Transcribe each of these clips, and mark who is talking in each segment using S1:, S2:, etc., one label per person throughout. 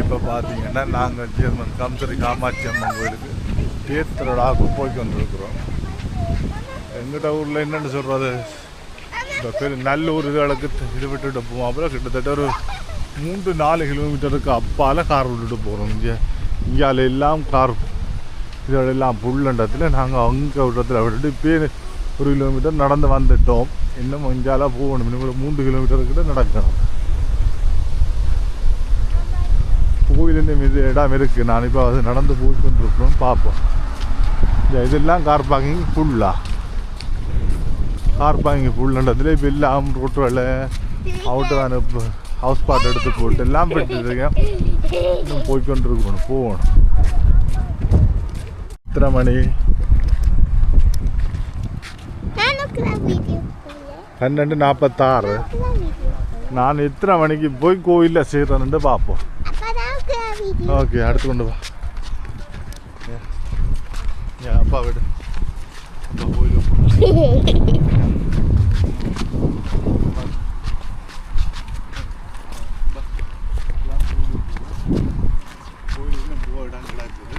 S1: இப்போ பார்த்தீங்கன்னா நாங்கள் ஜெர்மன் கம்சரி காமாட்சி அம்மன் கோயிலுக்கு தேர்தலாக போய் கொண்டிருக்கிறோம். எங்கிட்ட ஊரில் என்னென்னு சொல்கிறது, இப்போ பெரிய நல்லூர் இதுகளுக்கு இது விட்டுட்டு போவோம். அப்புறம் கிட்டத்தட்ட ஒரு 3-4 கிலோமீட்டருக்கு அப்பால் கார் விட்டுட்டு போகிறோம். இங்கால எல்லாம் கார் இதெல்லாம் புல்லண்டத்தில் நாங்கள் அங்கே விட்டத்தில் விட்டுட்டு இப்போ 1 கிலோமீட்டர் நடந்து வந்துட்டோம். இன்னும் இங்கால போகணும். இன்னும் ஒரு 3 கிலோமீட்டருக்கிட்ட நடக்கணும். கோயிலின் இது இடம் இருக்குது. நான் இப்போ அது நடந்து போய் கொண்டிருக்கணும். பார்ப்போம். இதெல்லாம் கார் பார்க்கிங் ஃபுல்லாக கார் பார்க்கிங் ஃபுல்லுன்றதுல இப்போ எல்லாம் ரோட்டு வேலை அவுட்டு இப்போ ஹவுஸ் பாட் எடுத்து போட்டு எல்லாம் போயிட்டுருக்கேன். இன்னும் போய்கொண்டிருக்கணும். போகணும். எத்தனை மணி? 12:46. நான் எத்தனை மணிக்கு போய் கோயிலில் சேர்றேன்னு பார்ப்போம். ஓகே, அடுத்து கொண்டு வா. அப்பா விடு. அப்பா கோயிலுக்கு கோயிலுக்கு போக இடங்களா இருக்குது.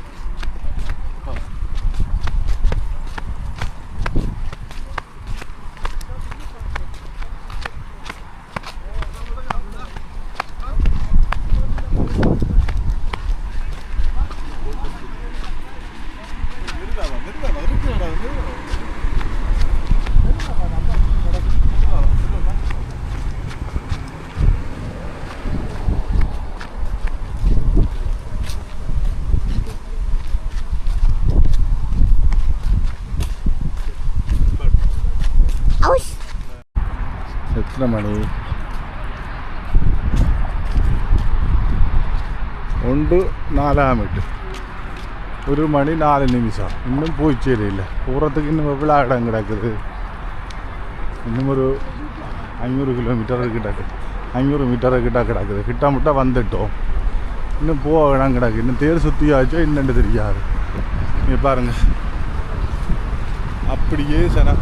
S1: எத்தனை மணி? 1:04. 1 மணி 4 நிமிஷம். இன்னும் போய் சேரையில்லை. போகிறதுக்கு இன்னும் எவ்வளோ இடம் கிடக்குது. இன்னும் ஒரு 500 கிலோமீட்டர் கிடக்கு. 500 மீட்டர் கிடக்குது. கிட்டமிட்ட வந்துட்டோம். இன்னும் போக இடம் கிடக்கு. இன்னும் தேர் சுற்றியாச்சோ என்னென்னு தெரியாது. நீங்கள் பாருங்கள், அப்படியே சார்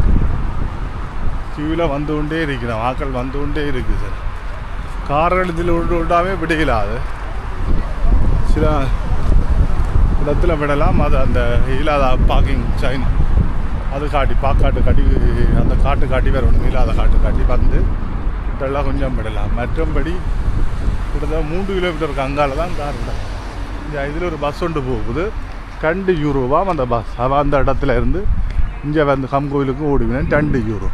S1: கியூவில் வந்து கொண்டே இருக்கிறோம். ஆக்கள் வந்து கொண்டே இருக்குது சார். கார்கள் இதில் விடாமே விடலாது. சில இடத்துல விடலாம். அது அந்த இல்லாத பார்க்கிங் சைன் அது காட்டி பாக்காட்டு காட்டி அந்த காட்டு காட்டி வேறு ஒன்று இல்லாத காட்டு காட்டி வந்து இதெல்லாம் கொஞ்சம் விடலாம். மற்றபடி கிட்டத்தட்ட 3 கிலோமீட்டருக்கு அங்கால தான் கார் விடலாம். இதில் ஒரு பஸ் ஒன்று போகுது. 2 யூரோவாம் அந்த பஸ். அவன் அந்த இடத்துல இருந்து இங்கே வந்து கோயிலுக்கு ஓடுவினேன். 2 யூரோ.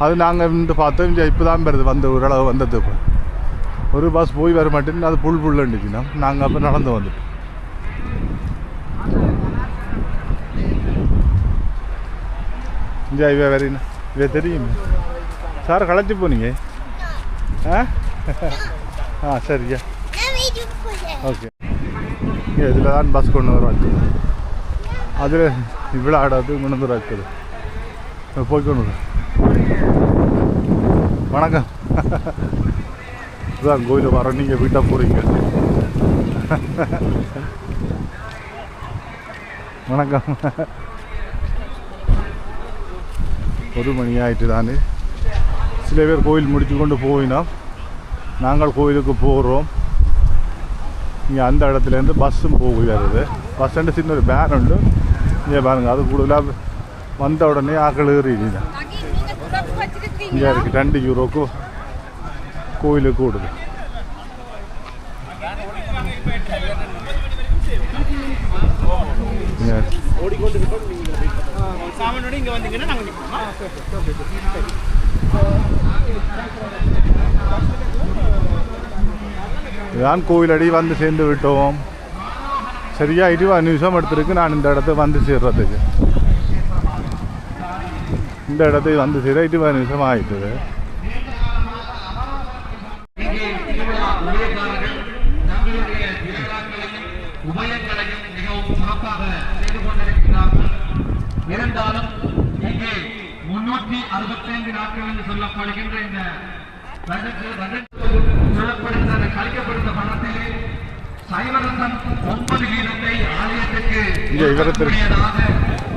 S1: அது நாங்கள் வந்து பார்த்தோம். இங்கே இப்போ தான் வருது. வந்து ஓரளவு வந்தது. இப்போ ஒரு பஸ் போய் வர மாட்டேன்னு அது புல்லுண்டுச்சுன்னா நாங்கள் அப்போ நடந்து வந்துட்டோம். இங்கே இவ வரீண்ணா இவ தெரியும் சார். களைச்சி போனீங்க? சரியா, ஓகே. இதில் தான் பஸ் கொண்டு வராச்சு. அதில் இவ்வளோ ஆடாது கொண்டு வராக்குது. போய்க்கொண்டு வர. வணக்கம். இதுதான் கோயிலுக்கு வரோம். நீங்கள் வீட்டாக போகிறீங்க. வணக்கம். 1 மணி ஆகிட்டு தானே. சில பேர் கோயில் முடித்து கொண்டு போயினோம். நாங்கள் கோயிலுக்கு போகிறோம். இங்கே அந்த இடத்துலேருந்து பஸ்ஸும் போய் வருது. பஸ் ஸ்டாண்டு சின்ன ஒரு பேன் உண்டு. இங்கே பாருங்கள், அது கூடுதலாக வந்த உடனே ஆக்கள் ஏறிடுங்க. இங்கே இருக்குது 2 யூரோக்கு கோயிலுக்கு கூடுது. இதுதான் கோயில் அடி வந்து சேர்ந்து விட்டோம். சரியா 20 நிமிஷம் எடுத்துருக்கு நான் இந்த இடத்துக்கு வந்து சேர்றதுக்கு. இந்த இடத்துக்கு வந்து சேர 20 நிமிஷம் ஆயிட்டுது.
S2: இருந்தாலும் இங்கே 365 நாட்கள் என்று சொல்லப்படுகின்ற இந்த சொல்லப்படுகின்ற கழிக்கப்படுத்த பணத்திலே சைவரசம் 9 வீதத்தை ஆலயத்துக்கு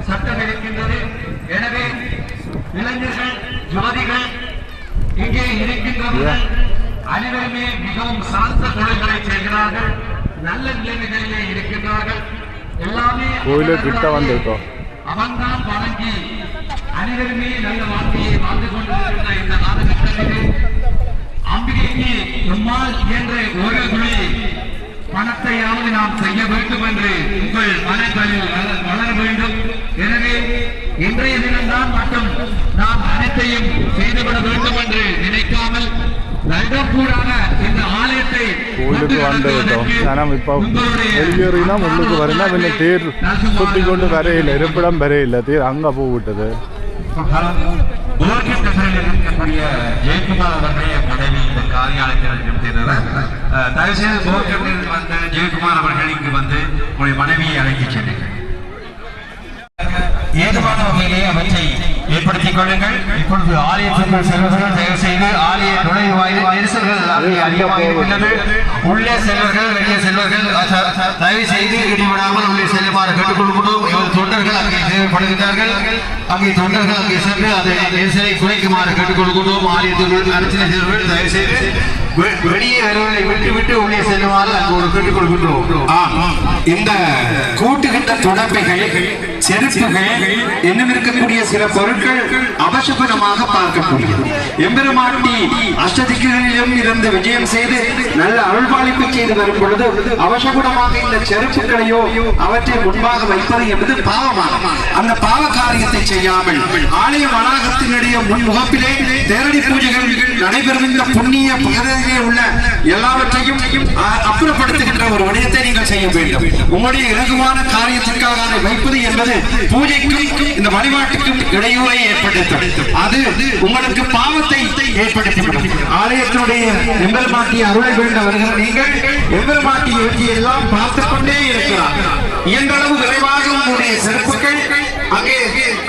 S2: சட்டம் இருக்கின்றது. எனவே இளைஞர்கள் யுவதிகள் இங்கே இருக்கின்றவர்கள் அனைவருமே மிகவும் சார்ந்த தொழில்களை செய்கிறார்கள், நல்ல நிலைமைகளிலே இருக்கின்றார்கள். எல்லாமே
S1: கிட்ட வந்துட்டோம்.
S2: அவன்தான் வழங்கி அனைவருமே நல்ல வாழ்க்கையை வாழ்ந்து கொண்டிருக்கின்ற இந்த காலகட்டத்திலே அம்பிகைக்கு நம்மால் இயன்ற ஒரு துளி பணத்தையாவது நாம் செய்ய வேண்டும் என்று உங்கள் மனங்களில் வளர வேண்டும். எனவே இன்றைய தினம்தான் மட்டும் நாம் அனைத்தையும் செய்துவிட வேண்டும் என்று நினைக்காமல் வருடக்கூடாக இந்த ஆலயத்தை
S1: வெளியேறினா முன்னுக்கு வரனா பின்ன தேர் சுத்தி கொண்டு வரையில இருப்பிடம் வரையில தேர் அங்க போவிட்டது.
S2: ஜெயக்குமார் அவர்களுடைய மனைவி இந்த காரியாலயத்தில் தயவு செய்து வந்து ஜெயக்குமார் அவர்கள் இங்கு வந்து உங்களுடைய மனைவியை அழைத்து செல்லுங்கள். ஏதுவான வகையிலே அவற்றை ஏற்படுத்திக் கொள்ளுங்கள். இப்பொழுது ஆலயத்திற்குள் செல்வர்கள் தயவு செய்து ஆலய நுழைவாயில் நெரிசல்கள் அதிகமாக இருக்கின்றது. உள்ளே செல்வர்கள் வெளியே செல்வர்கள் தயவு செய்து இடிவிடாமல் உள்ளே செல்லுமாறு கேட்டுக்கொள்கிறோம். இவர் தொண்டர்கள் அங்கே தேவைப்படுகிறார்கள். அங்கே தொண்டர்கள் அங்கே சென்று அதை நெரிசலை குறைக்குமாறு கேட்டுக்கொள்கிறோம். ஆலயத்திற்குள் அரசியல் செல்வர்கள் தயவு செய்து வெளியே வருவதை விட்டு உள்ளே செல்லுமாறு அங்கு கேட்டுக்கொள்கின்றோம். இந்த கூட்டுகின்ற தொடர்பைகள், செருப்புகள் இன்னும் இருக்கக்கூடிய சில பொருட்கள் அவசகுணமாக பார்க்கக்கூடியது. எம்பெருமாட்டி அஷ்டதிக்குகளிலும் இருந்து விஜயம் செய்து நல்ல அருள்பாலிப்பு செய்து வரும் பொழுது அவசகுணமாக இந்த செருப்புகளையோ அவற்றை முன்பாக வைப்பது என்பது பாவமாகும். அந்த பாவ காரியத்தை செய்யாமல் ஆலய வளாகத்தினுடைய முன்முகப்பிலே தேரடி பூஜைகள் நடைபெறும் இந்த புண்ணிய பகுதியிலே உள்ள எல்லாவற்றையும் அப்புறப்படுத்துகின்ற ஒரு விடயத்தை நீங்கள் செய்ய வேண்டும். உங்களுடைய இலகுவான காரியத்திற்காக அதை வைப்பது என்பது பூஜைக்கும் இந்த வழிபாட்டுக்கும் இடையூறை ஏற்படுத்தும். அது உங்களுக்கு பாவத்தை ஏற்படுத்திவிடும். ஆலயத்தினுடைய எம்பெருமாட்டிய அருளை வேண்ட வருகிற நீங்கள் எம்பெருமாட்டிய வெற்றி எல்லாம் பார்த்துக் கொண்டே இருக்கிறார். இயன்றளவு விரைவாக உங்களுடைய சிறப்புகள் அங்கே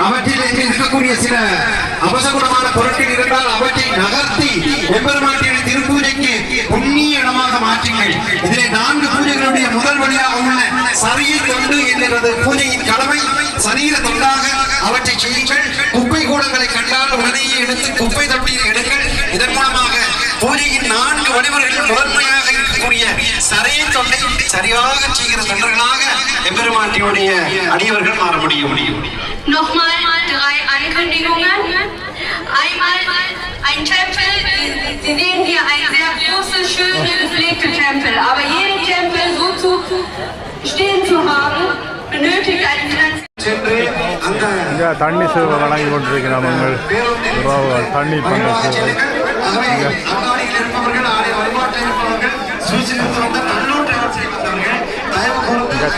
S2: அவற்றில் இருக்கக்கூடிய சில அவசகுணமான பொருட்கள் இருந்தால் அவற்றை நகர்த்தி எம்பெருமாட்டிய திருப்பூஜைக்கு புண்ணிய இடமாக மாற்றுங்கள். இதிலே 4 பூஜைகளுடைய முதல் வழியாக உள்ள சரிய தொண்டு என்கிறது பூஜையின் கடமை. சரீர தொண்டாக அவற்றை செய்யுங்கள். குப்பை கூடங்களை கண்டால் உடனேயே எடுத்து குப்பை தொட்டியில் எடுங்கள். இதன் மூலமாக பூஜையின் 4 வழிமுறைகள் முதன்மையாக இருக்கக்கூடிய சரிய தொண்டை சரியாக செய்கிற தொண்டர்களாக எம்பெருமாட்டியுடைய அடியவர்கள் மாற முடியும்.
S3: Nochmal 3 Ankündigungen. Einmal ein Tempel. Sie sehen hier einen sehr großen, schönen, gepflegten Tempel. Aber jeden Tempel so zu stehen zu haben, benötigt einen finanziellen.
S1: தண்ணி சேவை வழங்கி கொண்டிருக்கிறோம். உறவுகள் தண்ணீர் பண்ண சேவை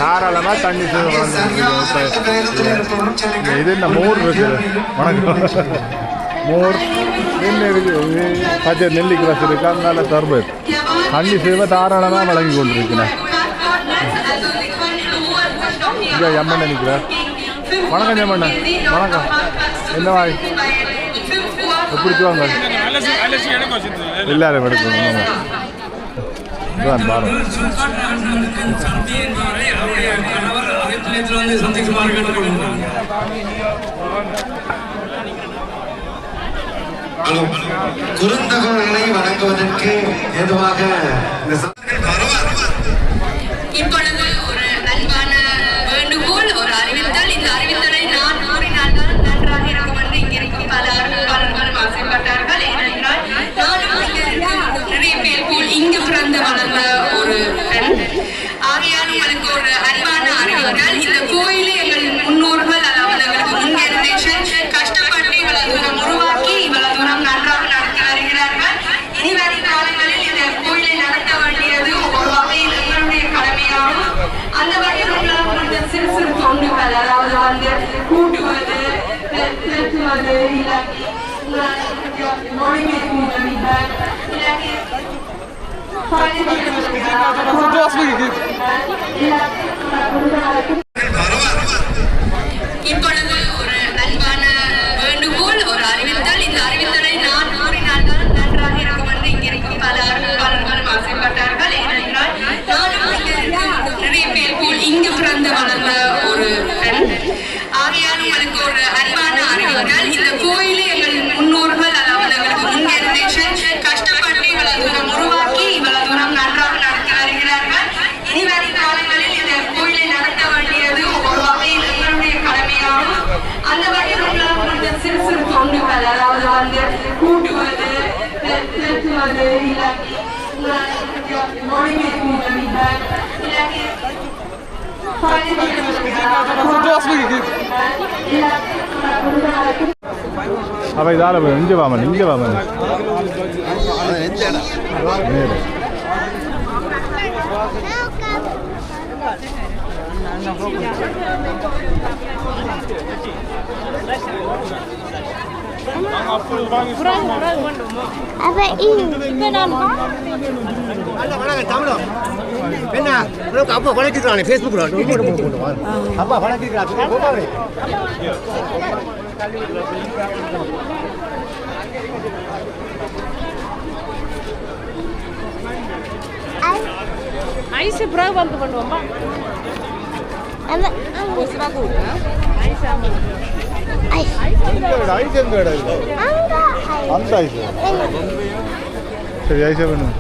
S1: தாராளமா தண்ணி சேவை வழங்கிருக்கிறோம். இது இந்த மோர் இருக்குது. வணக்கம். மோர் என்ன இருக்குது? பச்சை நெல்லிக்கு ரசம் இருக்கு. அதனால சர்பத் தண்ணி சேவை தாராளமாக வழங்கி கொண்டிருக்கிறேன். இங்கே எம்மன் நினைக்கிறார். வணக்கம் ஜெம்மண்ணா. வணக்கம். என்ன வாய் எப்படி வாங்க எல்லாரும் எடுக்கணும். பாருங்க
S2: குறுந்தகவல்களை வழங்குவதற்கு ஏதுவாக
S3: இப்பொழுது ஒரு அன்பான வேண்டுகோள், ஒரு அறிவித்தல். இந்த அறிவித்தலை நான் கூறினால்தான் நன்றாக இருக்கும் என்று இங்கிருக்கும் பல ஆர்வலர்களும் ஆசைப்பட்டார்கள். ஏனென்றால் நானும் நிறைய பேர் போல் இங்கு பிறந்து வளர்ந்த ஒரு பெண். ஆகையால் உங்களுக்கு ஒரு அன்பான அறிவித்தல். இந்த கோயிலை எங்கள் முன்னோர்கள், அதாவது எங்களுக்கு முன் ஜெனரேஷன் கஷ்டப்பட்டு இவ்வளவு தூரம் உருவாக்கி இவ்வளவு தூரம் நன்றாக நடத்தி வருகிறார்கள். இனி வரும் காலங்களில் இந்த கோயிலை நடத்த வேண்டியது ஒரு வகையில் எங்களுடைய கடமையாகும். அந்த வகையில் உள்ள சிறு சிறு தொண்டுகள், அதாவது வந்து கூட்டுவது, திருத்துவது, இல்லாட்டி மொழிபெயர்ப்பு உதவிகள், இல்லாட்டி இப்பொழுது ஒரு அன்பான வேண்டுகோள், ஒரு அறிவித்தல். இந்த அறிவித்தலை நான் கூறினால்தான் நன்றாக இருக்கும் என்று இங்கிருக்கும் பல ஆர்வலர்களும் ஆசைப்பட்டார்கள். ஏனென்றால் நானும் நிறைய பேர் போல் இங்கு பிறந்து வளர்ந்த ஒரு பெண். ஆகையால் உங்களுக்கு ஒரு அன்பான அறிவித்தல். இந்த கோயிலை எங்கள் முன்னோர்கள், அதாவது எங்களுக்கு முன் ஜெனரேஷன் கஷ்டப்பட்டு இவ்வளவு தூரம் அல்லது இல்லாட்டி மொழி பேசுகிறீர்கள் இல்லாட்டி
S1: அப்போ இதால் இங்கே வாமன் இங்கே வாமன்
S4: அப்பா வணக்கிக்கிறானே ஃபேஸ்புக்கில் அப்பா வணக்கிக்கிறான்
S5: ஐஸ் பிறகு வந்து பண்ணுவோமா
S1: அந்த ஐஸ் சரி ஐஸே வேணும்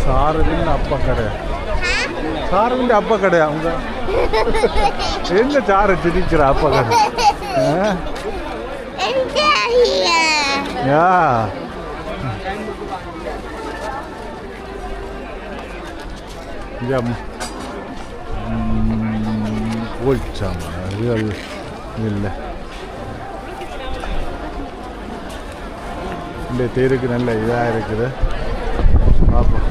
S1: சாரதின் அப்பா கடை சாரதின் அப்பா கடையா உங்க என்ன சார சிரிக்கிற அப்பா கடை யா போயிடுச்சாமா அது இல்லை இந்த தேருக்கு நல்ல இதாக இருக்குது பார்ப்போம்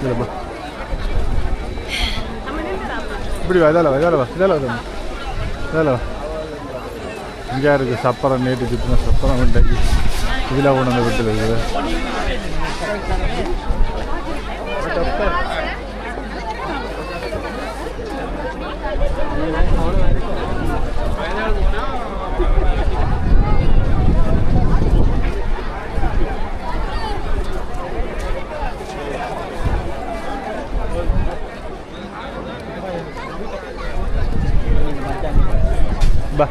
S1: இல்லைப்பா இப்படி வா இதால வா இதால வா இதால வா இதால வா இங்கே இருக்குது சப்பரம் நேற்று சுற்றின சப்பரம் இன்றைக்கு இதில் கொண்டு வந்து வீட்டில் இருக்குது பா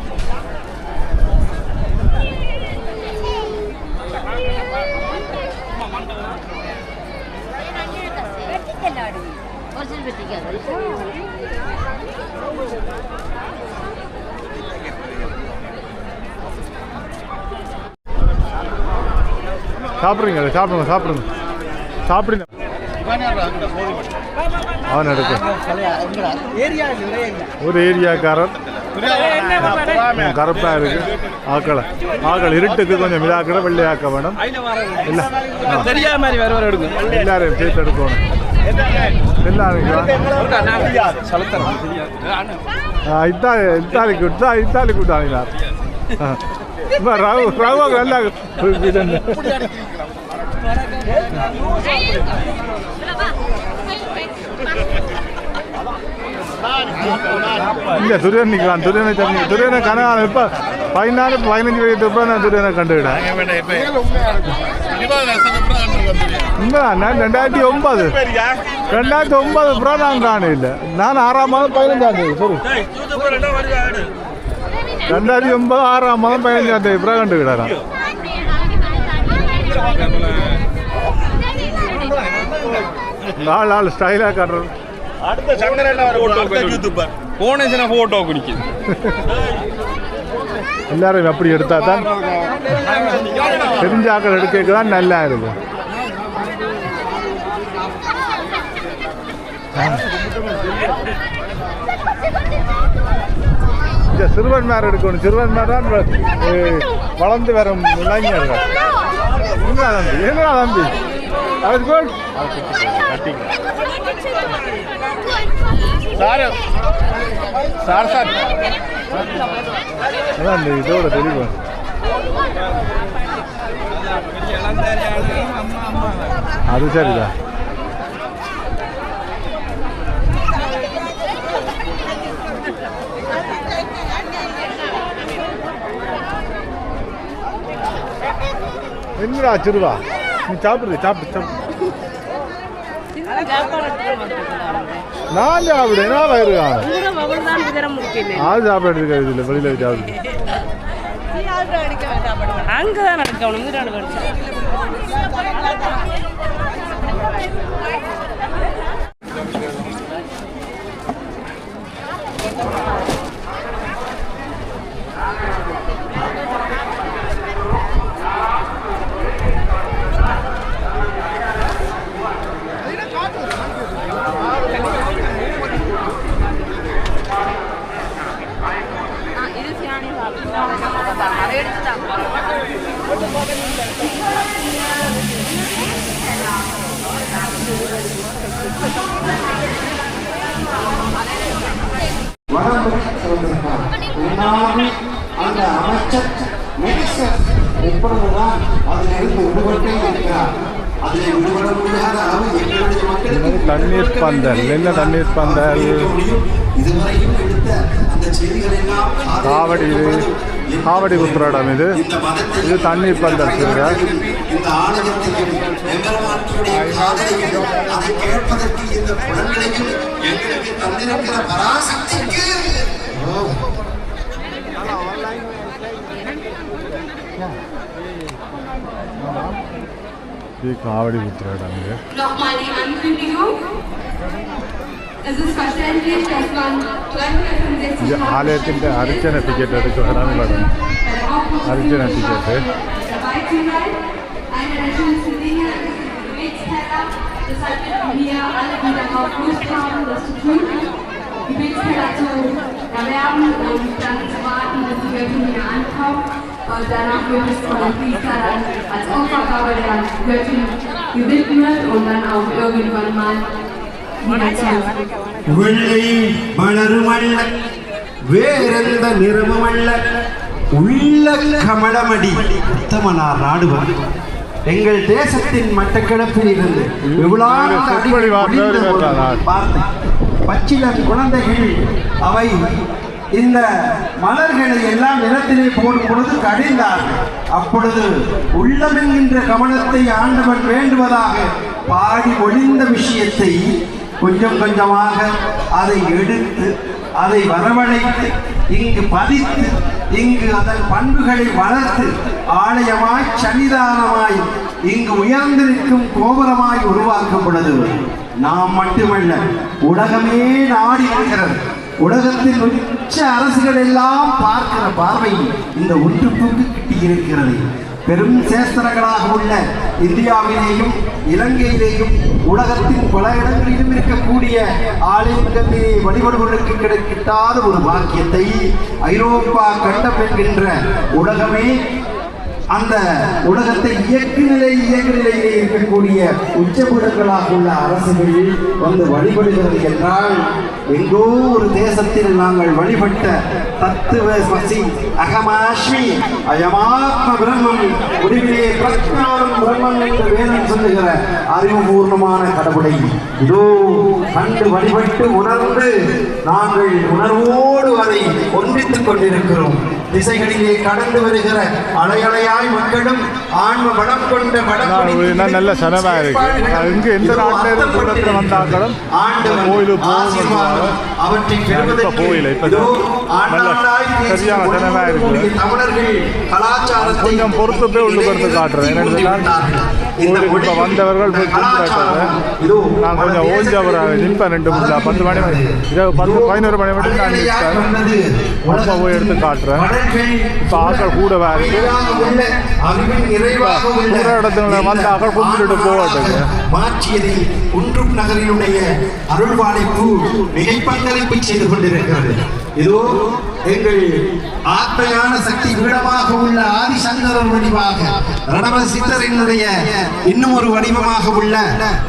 S1: சாப்பிட்றீங்க சாப்பிடுங்க சாப்பிடுங்க சாப்பிடுங்க அவன் எடுக்க ஒரு ஏரியாக்காரன் கருப்பாக இருக்கு ஆக்கள் இருட்டுக்கு கொஞ்சம் இதாக்கிற வெள்ளையாக்க வேணும் இல்லை எல்லாரையும் சேர்த்து எடுக்கணும் எல்லாரும் இத்தாலி கூட்டாங்க ரவு நல்லா இல்லை துரியன் நிற்கலாம் துரியனை கனகாலம் இப்போ 14-15 வயது இப்போ நான் துரியனை கண்டுக்கிட்டேன் உண்மைதான் நான் 2009 அப்புறம் நான் காணல நான் 6ஆம் மாதம் 15ஆம் தேதி சரி 2009 6ஆம் மாதம் 15ஆம் தேதி அப்புறம் கண்டுக்கிட்டேன் நாலு ஸ்டைலாக காட்டுறது
S6: அடுத்த போட்டோ குடிக்குது
S1: எல்லாரும் அப்படி எடுத்தா தான் தெரிஞ்ச ஆக்கள் எடுக்க தான் நல்லா இருக்கும் இந்த சிறுவன்மார் எடுக்கணும் சிறுவன்மார் தான் வளர்ந்து வரும் இளைஞர்கள் என்ன தம்பி அது குட் சார் அதான் இந்த இதோட தெளிவு அது சரிதான் என்னடா சிறுவா நீ சாப்பிடு நான் சாப்பிடுறேன் நான் வயிறு அது சாப்பிடுறதுக்கு இல்லை வெளியில் சாப்பிடு
S5: அங்கதான் நடக்கணும்
S6: அந்த அமைச்சர் எப்பொழுதுதான் அதிலிருந்து விடுபட்டே இருக்கிறார். அதில் விடுபட முடியாத அளவு எங்களுடைய மக்களுக்கு
S1: தண்ணீர் பந்தல் என்ன தண்ணீர் பந்தல்
S6: இதுவரையும் எடுத்த அந்த செய்திகள் எல்லாம்
S1: காவடி உத்திராடம் இது தண்ணீர் பந்தல்
S6: இந்த ஆலயத்தையும் எம்பெருமானுடைய காதலையும் அதை கேட்பதற்கு இந்த குணங்களையும் எங்களுக்கு தந்திருக்கிற பராசக்திக்கு
S1: காவடி உத்திராடம் இது.
S3: Nochmal die Ankündigung. Es ist verständlich, dass man 1265
S1: ஆலயத்தின் அர்ச்சனை டிக்கெட் எடுக்க வராங்க. அர்ச்சனை ticket
S3: dabei zu sein. Eine der schönsten Dinge ist der Gebetskeller. Deshalb bitten wir alle, die darauf Lust haben, das zu tun, Gebetskeller zu erwerben und dann zu warten, bis die Göttin hier ankommt. Und danach wird es von dem Priester dann als Opfergabe der Göttin gewidmet und dann auch irgendwann mal wieder zu.
S6: வெள்ளை மலருமல்ல வேறெந்த நிறமுமல்ல உள்ள கமலமடி உத்தமனார் நாடுவர் எங்கள் தேசத்தின் மட்டக்களப்பில் இருந்து பச்சிலன் குழந்தைகள் அவை இந்த மலர்களை எல்லாம் நிலத்திலே போடும் பொழுது கடிந்தார்கள். அப்பொழுது உள்ளமென்கின்ற கமலத்தை ஆண்டவன் வேண்டுவதாக பாடி ஒளிந்த விஷயத்தை கொஞ்சம் கொஞ்சமாக அதை எடுத்து அதை வரவழைத்து இங்கு பதித்து இங்கு அதன் பண்புகளை வளர்த்து ஆலயமாய் சன்னிதானமாய் இங்கு உயர்ந்திருக்கும் கோபுரமாய் உருவாக்கப்படுது. நாம் மட்டுமல்ல, உலகமே நாடி வருகிறது. உலகத்தில் உச்ச அரசுகள் எல்லாம் பார்க்கிற பார்வை இந்த ஒன்றுக்கு கிட்டியிருக்கிறது. பெரும் சேஸ்திரங்களாக உள்ள இந்தியாவிலேயும் இலங்கையிலேயும் உலகத்தின் பல இடங்களிலும் இருக்கக்கூடிய ஆலயங்களிலே வழிபடுவதற்கு கிடைக்கிட்டாத ஒரு பாக்கியத்தை ஐரோப்பா கண்டம் என்கின்ற உலகமே அந்த உலகத்தை இயக்கு நிலையிலே இருக்கக்கூடிய உச்சபீடங்களாக உள்ள அரசுகள் வந்து வழிபடுகிறது என்றால், எங்கோ ஒரு தேசத்தில் நாங்கள் வழிபட்ட தத்துவ மசி அகமாஸ்மி அயமாத்ம பிரம்மம் முடிவிலே பிரஜ்ஞானம் பிரம்மம் என்று வேதம் சொல்லுகிற அறிவுபூர்ணமான கடவுளை இதோ கண்டு வழிபட்டு உணர்ந்து நாங்கள் உணர்வோடு அதை ஒன்றித்துக் கொண்டிருக்கிறோம். திசைகளிலே கடந்து வருகிற அலையலையாய் மக்களும் ஆன்ம பலம் கொண்ட
S1: நல்ல சனமா இருக்கு. இங்கு எந்த நாட்டில் வந்தாங்களும்
S6: அவற்றை
S1: சரியான சனமா இருக்கு.
S6: தமிழர்கள் கலாச்சாரத்தை
S1: கொஞ்சம் பொறுத்து போய் உள்ளுக்கு காட்டுறேன். இப்போ வந்தவர்கள் நான் கொஞ்சம் ஓஞ்சவராக நிற்பேன். 10 மணி 11 மணி மட்டும் நான் நிற்பேன். போய் எடுத்து காட்டுறேன். இப்போ ஆக்கள் கூடவா இருக்கு. இடத்துல வந்து ஆக்கள் கும்பிட்டு போவாட்டுங்க.
S6: மாற்றியதில் குன்றும் நகரினுடைய அருள்வாழைப்பு மிகைப்பங்களிப்பு செய்து கொண்டிருக்கிறது. இதோ எங்கள் ஆத்மையான சக்தி பீடமாக உள்ள ஆதிசங்கரன் வடிவாக ரணவ சித்தரினுடைய இன்னும் ஒரு வடிவமாக உள்ள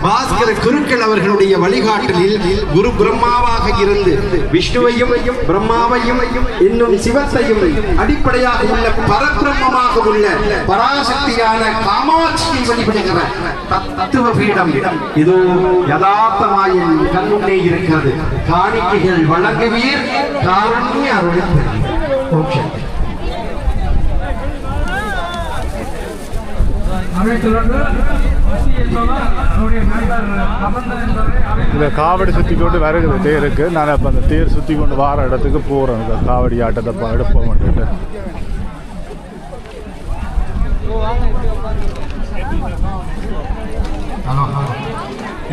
S6: பாஸ்கர குருக்கள் அவர்களுடைய வழிகாட்டலில் குரு பிரம்மாவாக இருந்து விஷ்ணுவையும் பிரம்மாவையும் இன்னும் சிவத்தையும் அடிப்படையாக உள்ள பரபிரம்மமாக உள்ள பராசக்தியான காமாட்சியை வழிபடுகிற தத்துவ பீடம் இதோ யதார்த்தமாயின் கண்முன்னே இருக்கிறது. காணிக்கைகள் வழங்குவீர் காரண்ய அருள்.
S1: இந்த காவடி சுற்றி கொண்டு வருகிற தேருக்கு நான் இப்போ அந்த தேர் சுற்றி கொண்டு வார இடத்துக்கு போகிறேன். இந்த காவடி ஆட்டத்தை எடுப்போம்.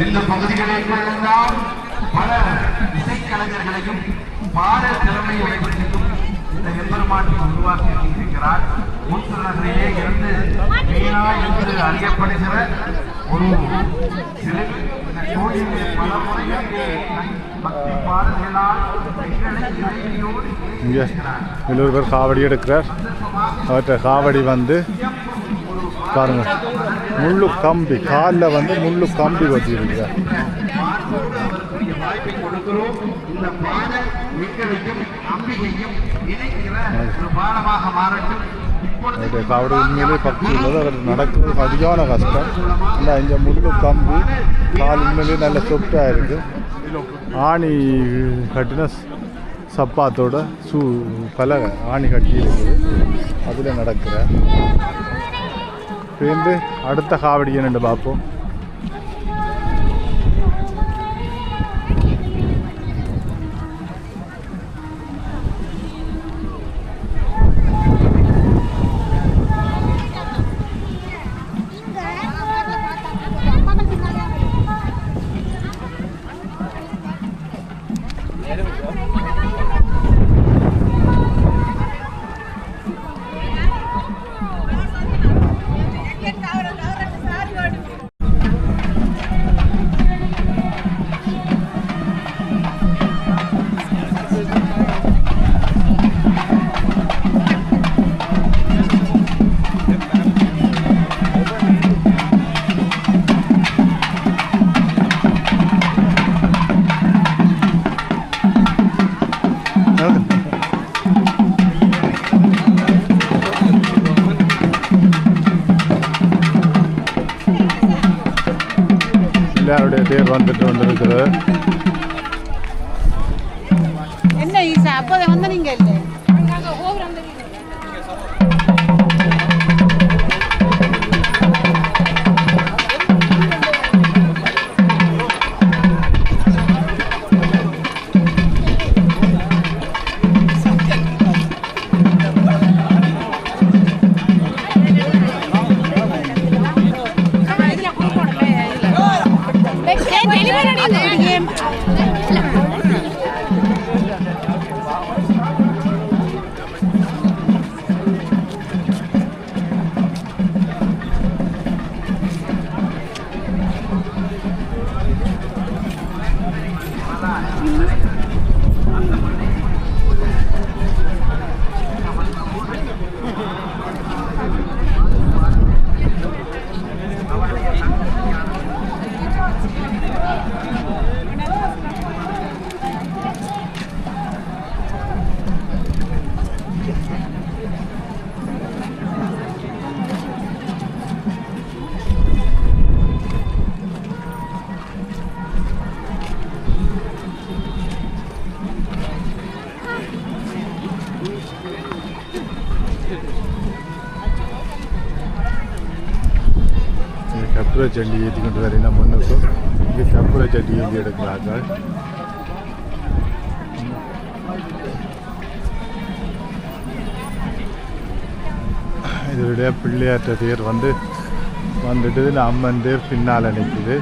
S2: இந்த பகுதிகளில் எல்லாம் பல இசைக்கலைஞர்களையும் பாட திறமையை வைத்திருக்கும் இந்த எம்பெருமானை உருவாக்கி இருக்கிறார். மூத்தூர் நகரிலே இருந்து மீனா என்று அறியப்படுகிற ஒரு சிறு கோயிலை பல முறைகளிலே பக்தி பாடல்களால்
S1: இங்கே இன்னொரு பேர் காவடி எடுக்கிறார். அவற்றை காவடி வந்து பாருங்க முள்ளு கம்பி காலில் வந்து முள்ளு கம்பி வச்சு இருக்கிறார். காவடி உண்மையிலே பக்தி உள்ளது. அவர் நடக்கிறது சரியான கஷ்டம். இல்லை இங்கே முள்ளு கம்பி கால் உண்மையிலே நல்ல சொப்டாக இருக்குது. ஆணி கட்டின சப்பாத்தோட பலகை ஆணி கட்டி இருக்குது. அதில் நடக்கிற பேருந்து அடுத்த காவடி என்னென்று பார்ப்போம். பிள்ளையாருடைய தேர் வந்துட்டு வந்துருக்குது.
S5: என்ன ஈசா அப்போதை வந்து நீங்க இல்லை
S1: கற்பூர சண்டி ஏற்றி கொண்டு வரீங்கன்னா முன்னுக்கும் இங்கே கற்பூர சண்டி ஏற்றி எடுக்கிறார்கள். இதனுடைய பிள்ளையாற்ற தேர் வந்துட்டு அம்மன் தேர் பின்னால் நிற்குது.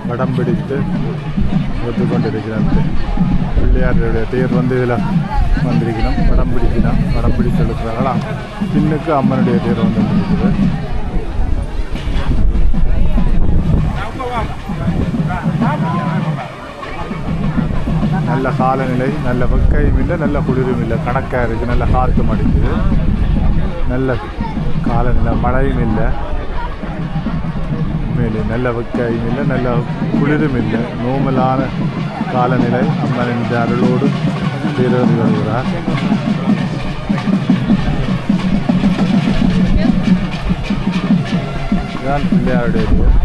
S1: வடம் பிடித்து ஒத்து கொண்டிருக்கிறார். பிள்ளையாருடைய தேர் இதில் வந்திருக்கணும். வடம் பிடிக்கணும். வடம் பிடித்து இருக்கிறாங்களா பின்னுக்கு அம்மனுடைய தேர் வந்துருக்குது. நல்ல காலநிலை, நல்ல வெக்கையும் இல்லை, நல்ல குளிரும் இல்லை, கணக்காக இருக்குது. நல்ல காற்றும் அடிக்குது. நல்ல காலநிலை, மழையும் இல்லை, மேலே நல்ல வெக்கையும் இல்லை, நல்ல குளிரும் இல்லை, நோமலான காலநிலை. அம்மனின் அருளோடு தேரேறி வருகிறார். இதுதான் பிள்ளையாருடைய தேர்.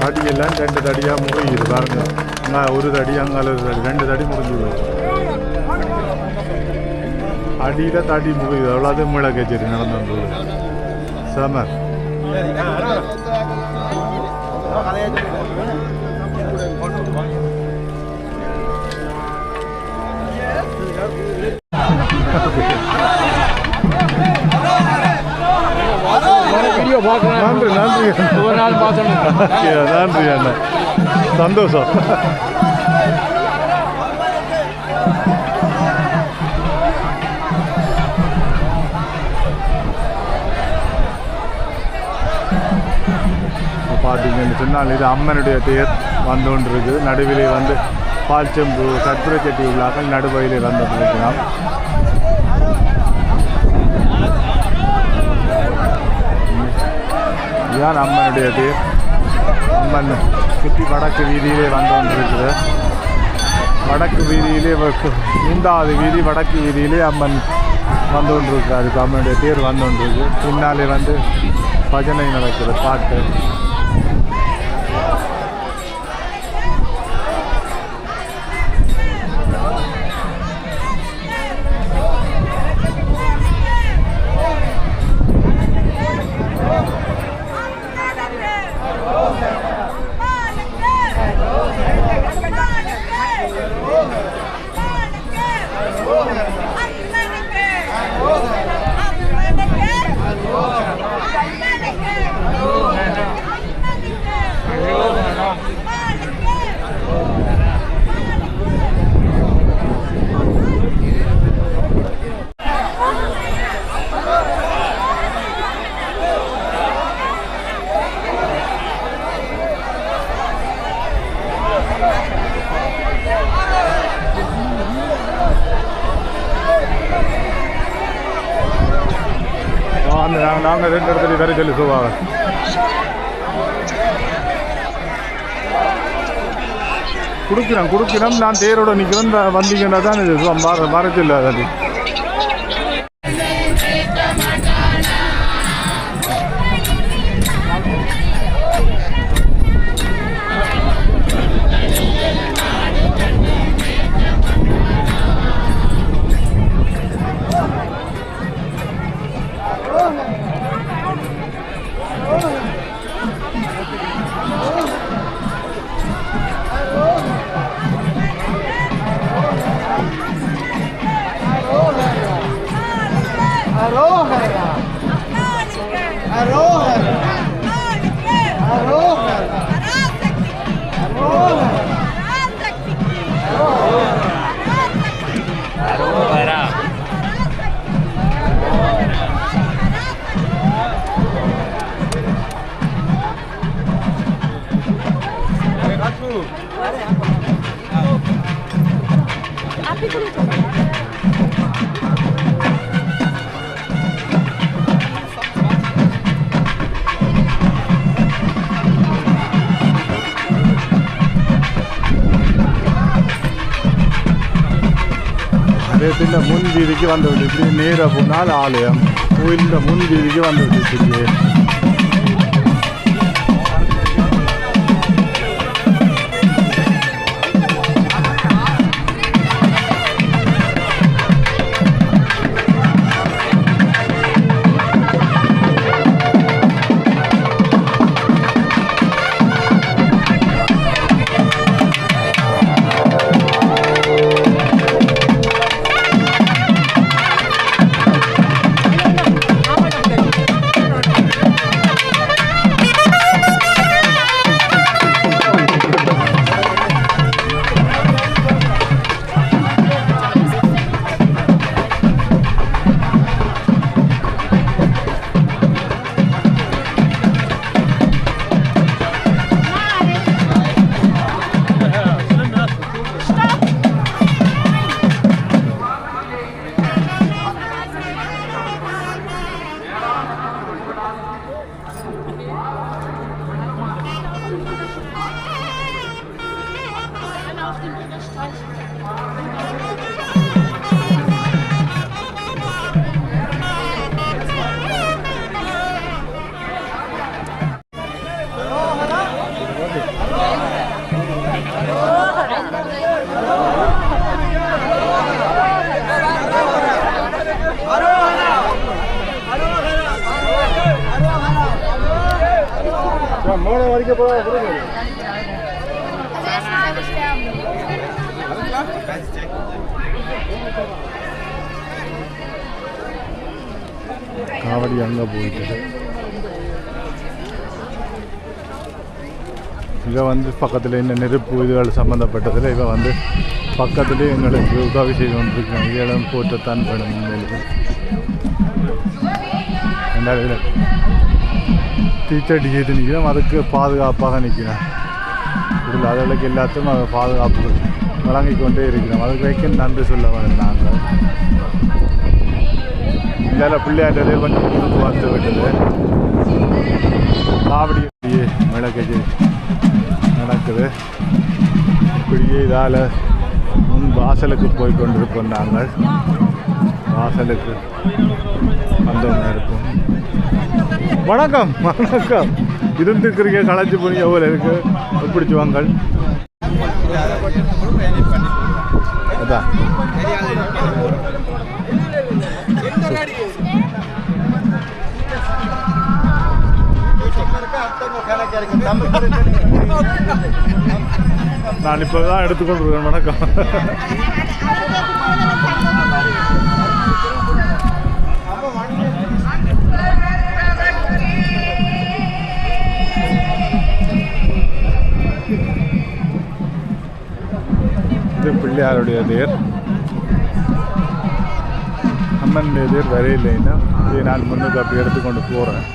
S1: தடியெல்லாம் 2 தடியாக முறியுது பாருங்க. அங்கே ஒரு தடி, அங்கே ஒரு தடி, 2 தடி முறிஞ்சுது. அடியில் தடி முறியுது. அவ்வளோது மூளை கச்சேரி நடந்து வந்தது. சமர் நன்றி நன்றி நன்றி அண்ணா, சந்தோஷம். பார்த்தீங்கன்னு சொன்னால் இது அம்மனுடைய தேர் வந்து கொண்டு இருக்குது. நடுவிலே வந்து பால் செம்பு கற்பூர சட்டி உள்ளாக்கள் நடுவயிலே வந்து கொண்டிருக்கலாம். இதுதான் அம்மனுடைய தேர். அம்மன் சுற்றி வடக்கு வீதியிலே வந்து கொண்டிருக்குது. வடக்கு வீதியிலே 3வது வீதி வடக்கு வீதியிலே அம்மன் வந்து கொண்டிருக்கு. அதுக்கு அம்மனுடைய தேர் வந்து கொண்டிருக்கு. பின்னாலே வந்து பஜனை நடக்குது, பாட்டு. நாங்கள் 2 இடத்துல வேற சொல்லி சொல்லுவாங்க. கொடுக்கிறோம் நான் தேரோட நிற்கிறேன். வந்தீங்கன்னா தான் இது மறைச்சில்லை. அது அதே முன் வீதிக்கு வந்து விட்டுச்சு. நேராக போனால் ஆலயம் கோயிலில் முன் வீதிக்கு வந்து விட்டுச்சு. மோளை வரைக்க போகிறோம். காவடி அங்கே போயிட்டு இவன் வந்து பக்கத்தில் இந்த நெருப்பு இதுகள் சம்மந்தப்பட்டதில் இவன் வந்து பக்கத்துலேயே எங்களுக்கு உதவி செய்து கொண்டிருக்கேன். இதெல்லாம் போட்டுத்தான் வேணும். உங்களுக்கு ரெண்டாவது டீச்சர் செய்து நிற்கிறோம், அதுக்கு பாதுகாப்பாக நிற்கிறேன். இதில் அதற்கு எல்லாத்தையும் அதை பாதுகாப்பு வழங்கி கொண்டே இருக்கிறோம். அதுக்கு வைக்க நன்றி சொல்ல வேணும். நாங்கள் இதில் பிள்ளையாட்டதே கொஞ்சம் முன்னுக்கு வந்து விட்டது. காவடி மிளகு நடக்குது. இப்படியே இதால் முன் வாசலுக்கு போய் கொண்டிருப்போம். நாங்கள் வாசலுக்கு வந்தவங்க இருப்போம். வணக்கம் வணக்கம். இருந்துக்கிறீங்க, களைச்சி போனீங்க, எவ்வளோ இருக்கு பிடிச்சி வாங்கள். அதான் நான் இப்போ தான் எடுத்துக்கொண்டிருக்கேன். வணக்கம். இது பிள்ளையாருடைய தேர், அம்மனுடைய தேர் வரையில்லைன்னா இதை நான் முன்னுக்கு அப்படி எடுத்துக்கொண்டு போகிறேன்.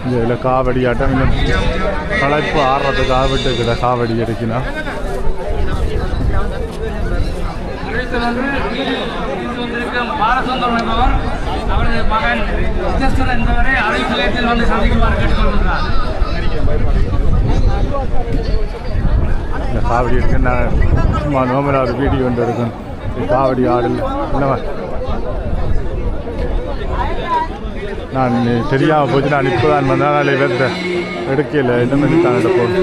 S1: இதில் காவடி ஆட்டம் இன்னும் களைப்பு ஆடுறதுக்காக விட்டுக்கிட்ட காவடி எடுக்கணும்.
S2: அவரது மகன் என்பவரை அழைப்பு நிலையத்தில் வந்து சந்திக்குமாறு கேட்டுக்கொள்கிறார்.
S1: இந்த காவடி எடுக்க நான் சும்மா நோமலாக ஒரு வீடியோ ஒன்று எடுக்கணும். காவடி ஆடல் என்னவா நான் தெரியாமல் போச்சு. நான் இப்போ தான் வந்தாலே வெத்த எடுக்கல. இந்த மாதிரி தான் எடுப்போம்.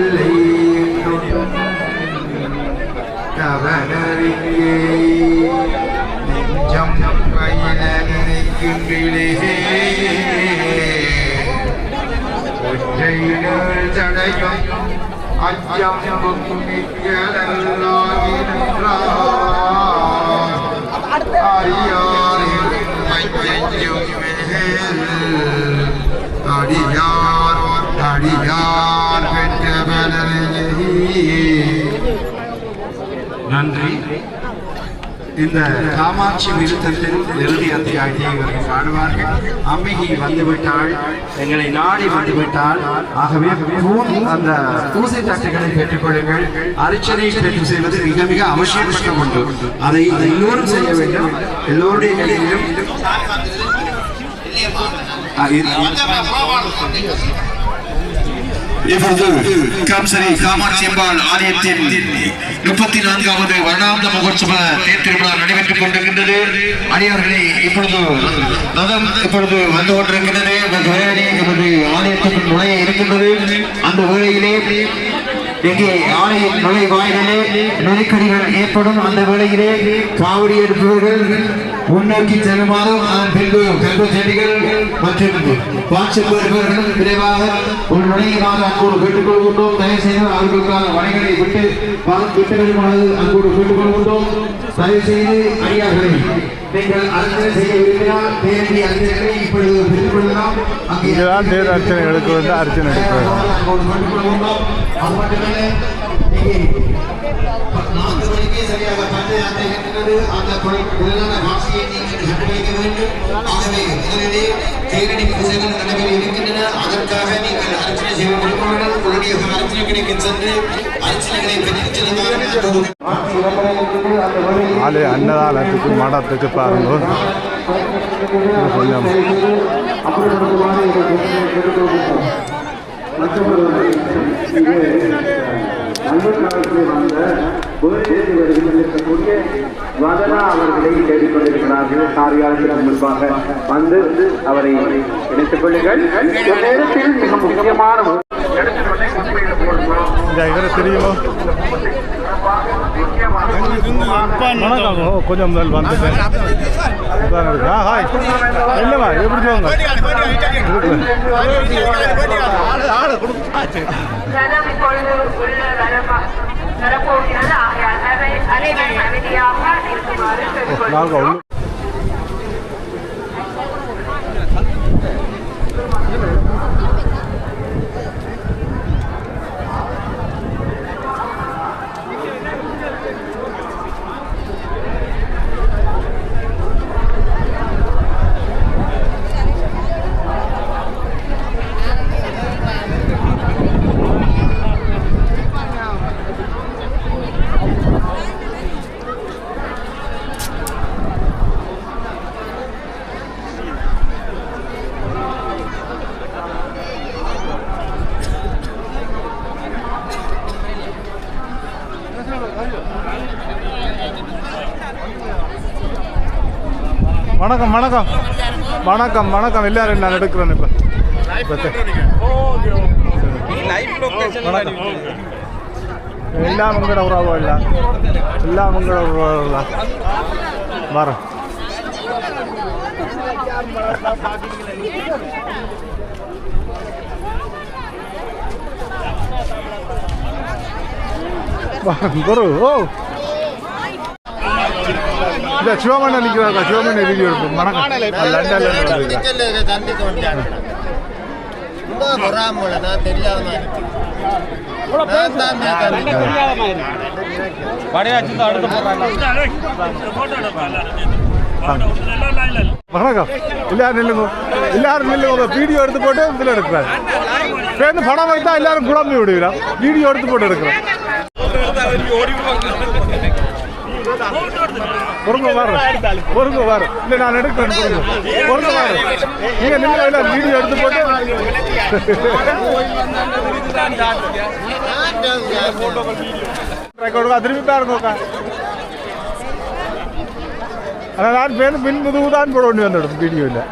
S7: நன்றி. இந்த காமாட்சி விருத்தத்தின் இறுதி அத்தியாயத்தை இவர்கள் பாடுவார்கள். அம்பிகை வந்துவிட்டாள், எங்களை நாடி வந்துவிட்டாள். ஆகவே அந்த பூசை தட்டுகளை பெற்றுக்கொள்ளுங்கள். அர்ச்சனை பெற்று செய்வது மிக மிக அவசியப்பட்ட ஒன்று. அதை எல்லோரும் செய்ய வேண்டும். எல்லோருடைய நிலையிலும்
S2: இப்பொழுது காம்சரி காமாட்சி அம்பாள் ஆலயத்தின் 34வது வருடாந்த மகோத்சவ தேர் திருவிழா நடைபெற்றுக் கொண்டிருக்கின்றது. அடியார்களே, இப்பொழுது ரதம் இப்பொழுது வந்து கொண்டிருக்கின்றது. இப்பொழுது ஆலயத்துக்கு நுழைய இருக்கின்றது. அந்த வேளையிலே இங்கே ஆலய நுழைவாயிலே நெருக்கடிகள் ஏற்படும். அந்த வேளையிலே காவடி எடுப்பவர்கள் முன்னோக்கி செல்லுமாறும் அதன் பின்பு கல்வி செடிகள் மற்றும் பாட்சிப்பவர்களும் விரைவாக ஒரு நுழையுமாறு அங்கோடு கேட்டுக்கொள்கின்றோம். தயவு செய்து அவர்களுக்கான வணிகளை விட்டு விட்டுவிடுமாறு அங்கோடு கேட்டுக்கொள்கின்றோம். தயவு செய்து அடியார்களை நீங்கள் அர்ச்சனை செய்ய விரும்பினால் தேடி அர்ச்சனை இப்பொழுது பெற்றுக்கொள்ளலாம்.
S1: அங்கேதான் தேர் அர்ச்சனைகளுக்கு வந்து அர்ச்சனை
S7: அங்கோடு கேட்டுக்கொள்கின்றோம். அது மட்டுமல்ல, 4 மணிக்கு
S6: எங்கே சரியாக பந்தயாத்தை இருக்கின்றது அந்த தொழிலான காட்சியை நீங்கள் கண்டுபிடிக்க வேண்டும். ஆகவே முதலிலே தேரடி பூஜைகள் நடைபெற இருக்கின்றன. அதற்காக நீங்கள் அர்ச்சனை செய்ய விரும்புவீர்கள். உங்களுடைய அர்ச்சனைகளுக்கு சென்று அர்ச்சனைகளை பெற்றுச்
S1: ஆலய அன்னதானத்துக்கு மடத்துக்கு பாருங்க கொஞ்சம்
S8: வதனா அவர்களை தேடிக்கொண்டிருக்கிறார்கள். காரியாலயத்தின் முன்பாக வந்து அவரை இணைத்துக் கொள்ளுங்கள். நேரத்தில் மிக முக்கியமான
S1: இவரை தெரியுமோ? வணக்கம். கொஞ்சம் முதல் வந்துட்டேன். ஹாய் என்னவா எப்படி போங்க? வணக்கம் வணக்கம் வணக்கம் வணக்கம் எல்லாரும் நான் எடுக்கிறேன் இப்போ எல்லாம் உங்களோட உறவோ இல்லை எல்லாம் உங்களோட உறவு வரேன் குரு ஓ இந்த சிவமண்ண நிற்கிறாங்க சிவமண்ண வீடியோ எடுப்போம் வணக்கம் வணக்கம் எல்லாரும் நில்லுங்க எல்லாரும் நில்லுங்க வீடியோ எடுத்து போட்டு இதில் எடுக்கிறாங்க சேர்ந்து படம் வைத்தா எல்லாரும் குழம்பி விடுவீங்க வீடியோ எடுத்து போட்டு எடுக்கிறேன் பொறுங்க வாரு இல்லை நான் எடுக்கிறேன் பொறுங்க வாரு நீங்கள் நின்று வீடியோ எடுத்து போட்டு திரும்பி பாருங்க ஆனால் நான் பேருந்து பின் முதுகு தான் போட வேண்டி வந்துடும் வீடியோவில்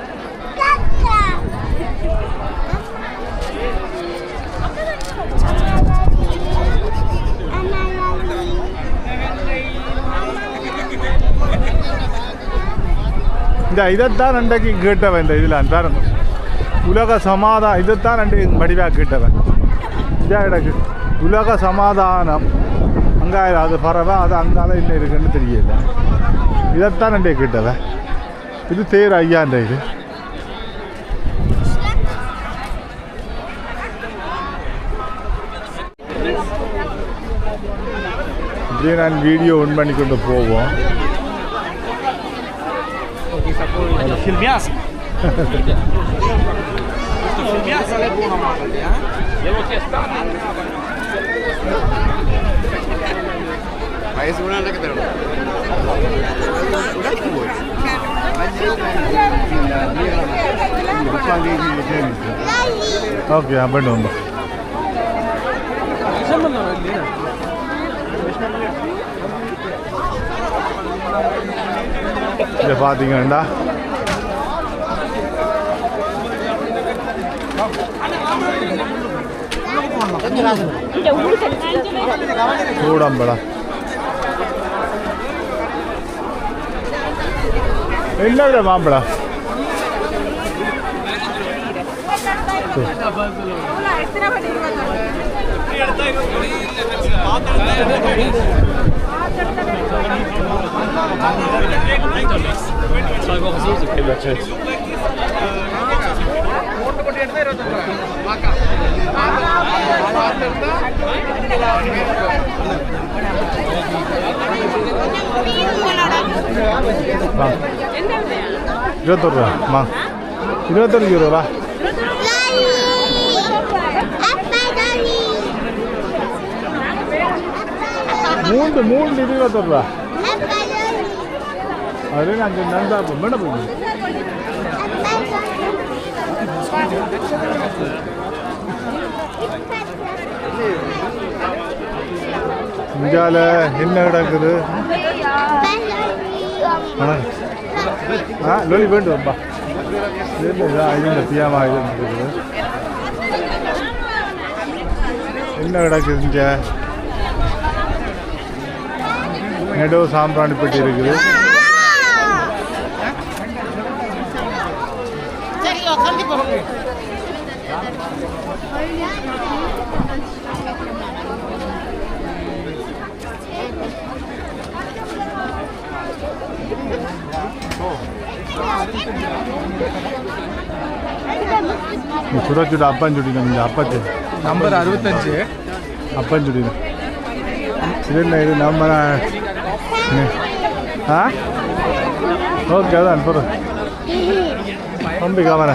S1: இதைத்தான் அன்றைக்கு கேட்டவன் இந்த இதில் பாருங்க உலக சமாதானம் இதைத்தான் அன்றைக்கு வடிவாக கேட்டவன் இதான் எனக்கு உலக சமாதானம் அங்கே அது பறவை அது அங்கால இன்னும் இருக்குன்னு தெரியல இதைத்தான் அன்றைக்கு கேட்டவன் இது தேர் ஐயாண்ட இது இப்படியே நான் வீடியோ ஒன் பண்ணி கொண்டு போவோம்
S9: Filmiasse. Filmiasse. Eu vou testar. Mas uma anda que deu.
S1: Okay, abang dong. இதை பார்த்தீங்கன்னா சூடம்படா என்ன மாம்பழா இருபத்தொரு ரூபா மா 21 ரூபா மூன்று 21 ரூபா அது நாங்கள் நன்றா மேடம் போய் இந்தியாவில் என்ன கிடக்குது லொலி வேண்டும்பா இல்லை பியாமா இது இருக்குது என்ன கிடக்குது இங்கே நெடோ சாம்பிராணி பெட்டி இருக்குது சுட சுட அப்பஞ்சுடி நம்ம அப்பத்து
S9: நம்பர் 65
S1: அப்பஞ்சுடி இது என்ன இது நம்ம ஓகே அதான் போகிறோம் தம்பி காமரா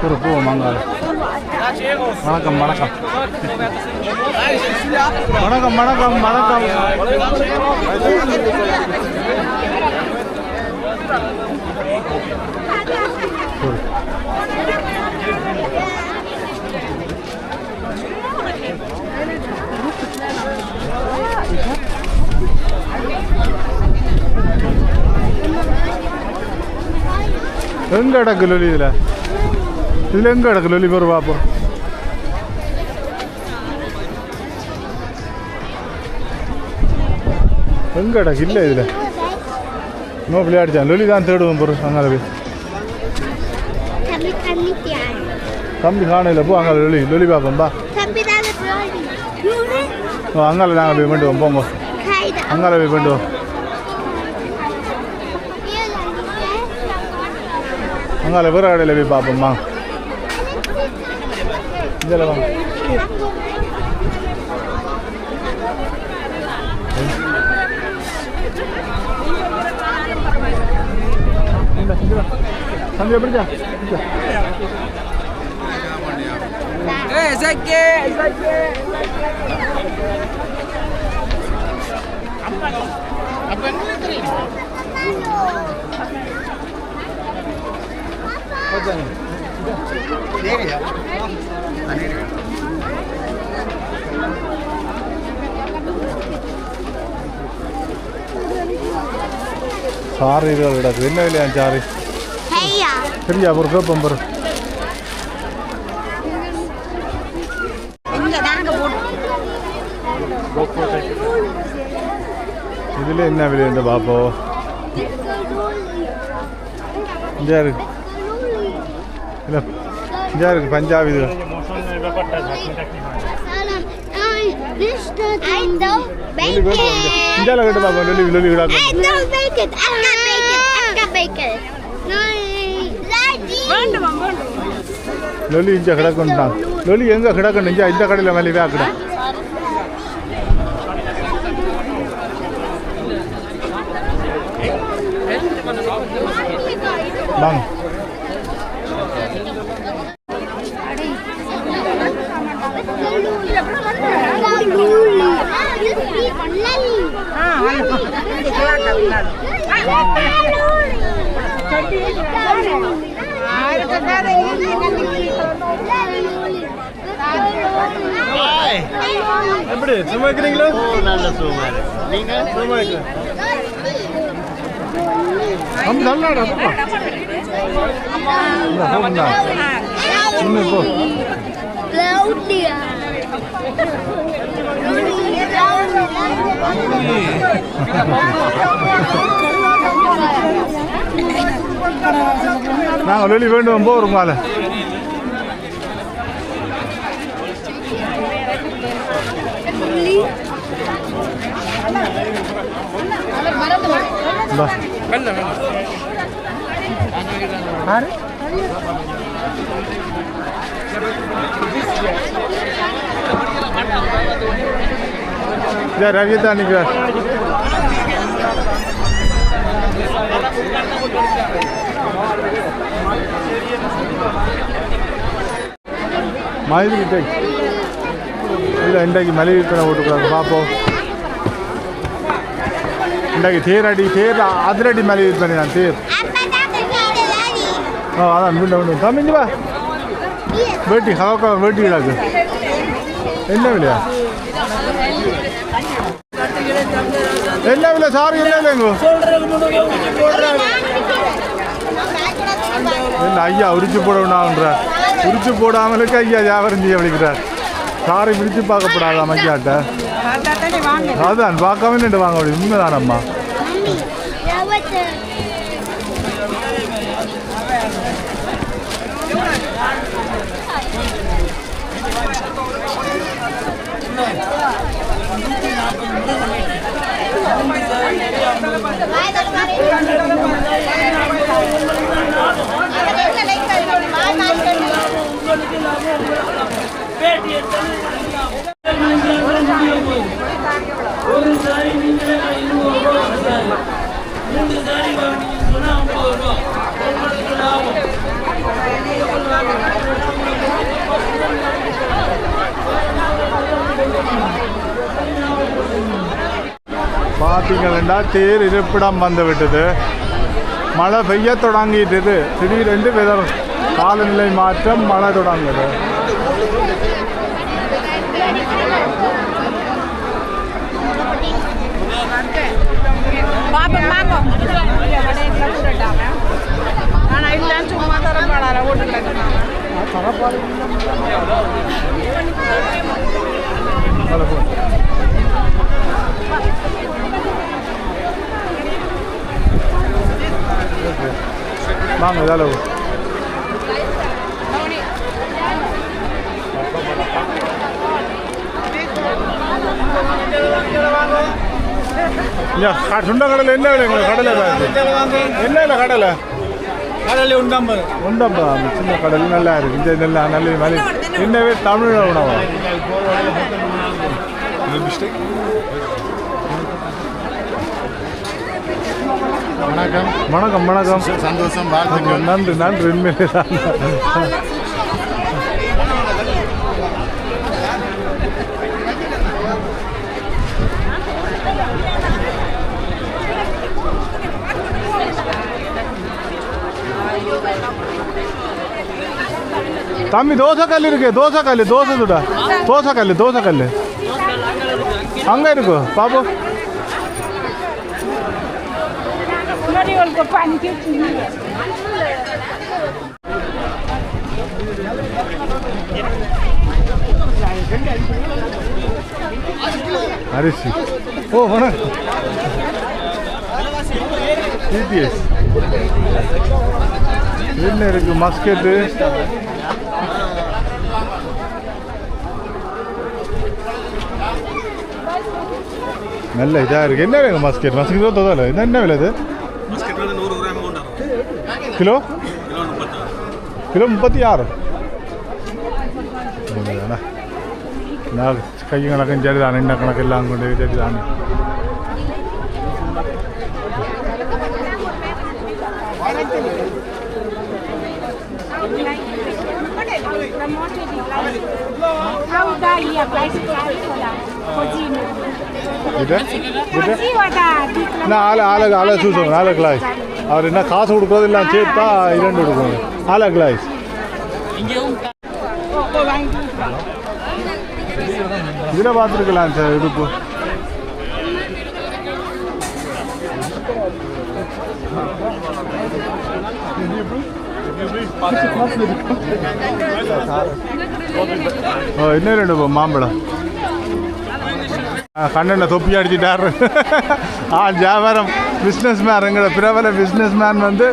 S1: ஒரு பூ மாங்காய் வணக்கம் வணக்கம் வணக்கம் வணக்கம் வணக்கம் எங்க கிடக்கு லொலி இதில் எங்க கிடக்கு லொலி பேர் பார்ப்போம் எங்க கிடக்கு இல்லை இதில் இன்னும் விளையாடிச்சான் லொலி தான் தேடுவோம் பொருள் அங்கே போய் தம்பி காணையில் போ அங்கே லொலி லொலி பார்ப்போம்பா அங்கால நாங்கள் போய் வேண்டுவோம் போங்க அங்கால போய் வேண்டுவோம் அங்கால வேறு கடையில் போய் பார்ப்போம்மா இதில் வாங்க தம்பி எப்படிச்சா சாரி இது கிடக்கு என்ன இல்லையா சாரி சரியா ஒரு கேப்பம் பாரு இதில் என்ன விலை இந்த பாப்போ இங்கே இருக்கு இல்லை இங்கே இருக்கு பஞ்சாபி இது இந்தியாவில் கேட்டு பாப்போம் லொலி லொலி கிடாக்கு லொலி இங்கே கிடக்குன்ட்டான் லொலி எங்கே கிடக்கணும் இங்கே இந்த கடையில் மேலே கிடா வாங்க எப்படி சும்மா இருக்கிறீங்களா? நல்ல சும்மா நீங்க சும்மா இருக்கிறீங்க நல்லாடா போ நாங்கள் வெளியே வேண்டும் போகிறோம் மேலே ரவி தான் நிற்கிறார். மைதிரி டை இல்லை இன்றைக்கு மளிகை விற்பனை போட்டுக்கிறாங்க பார்ப்போம். இன்றைக்கு தேர் அதிரடி மளிகை விற்பனை தான் தேர். அதான் மீண்டும் தமிழ் வா வேட்டி ஹவக்கா வேட்டி கிடாக்கு என்ன விலையா என்ன விலை சாரி என்ன விலைங்க இல்லை ஐயா உரிச்சு போடணுன்ற உரிச்சு போடாமலுக்கு ஐயா வியாபாரம் செய்ய விളിக்கிறார். சாரி பிரித்து பார்க்கப்படாதாம் ஐயாட்ட. அதான் பார்க்காம நின்று வாங்க முடியும். உண்மைதானம்மா. பார்த்தீங்கன்னா தேர் இருப்பிடம் வந்து விட்டது. மழை பெய்ய தொடங்கிட்டது. திடீரென்று வெதர் காலநிலை மாற்றம், மழை தொடங்குது. வாங்க இதளவு சுண்ட கடலை என்ன விலை கடலை என்ன இல்லை கடலை கடலை உண்டம்பா சின்ன கடல் நல்லா இருக்கு. இந்த நல்லா நல்ல மலை என்னவே தமிழ் உணவா வணக்கம் வணக்கம் வணக்கம் சந்தோஷம் நன்றி நன்றி உண்மையிலே தம்பி தோசைக்கல் இருக்கு. தோசைக்கல் தோசை சுடா தோசைக்கல் அங்கே இருக்கு பாப்போம். அரிசி ஓ வணக்கம் டிடிஎஸ் என்ன இருக்கு மஸ்கெட்டு நல்ல இதாக இருக்குது. என்ன வேணும் மஸ்கெட் மஸ்கெட் தோதல என்ன விலை இது கிலோ 36 நான் கை கணக்கும் சரிதான் எண்ணெய் கணக்கு எல்லாம் கொண்டு சரிதான். చూసాం ఆల గ్లాస్ அவர் என்ன காசு கொடுக்குறது எல்லாம் சேர்த்தா 2 கொடுக்கணும். ஆல கிளாஸ் இதில் பார்த்துருக்கலாம் சார். இடுப்பு இன்னும் 2 மாம்பழம் கண்ணனை தொப்பி அடிச்சுட்டார். ஆள் வியாபாரம் பிஸ்னஸ் மேன் எங்களோட பிரபல பிஸ்னஸ் மேன் வந்து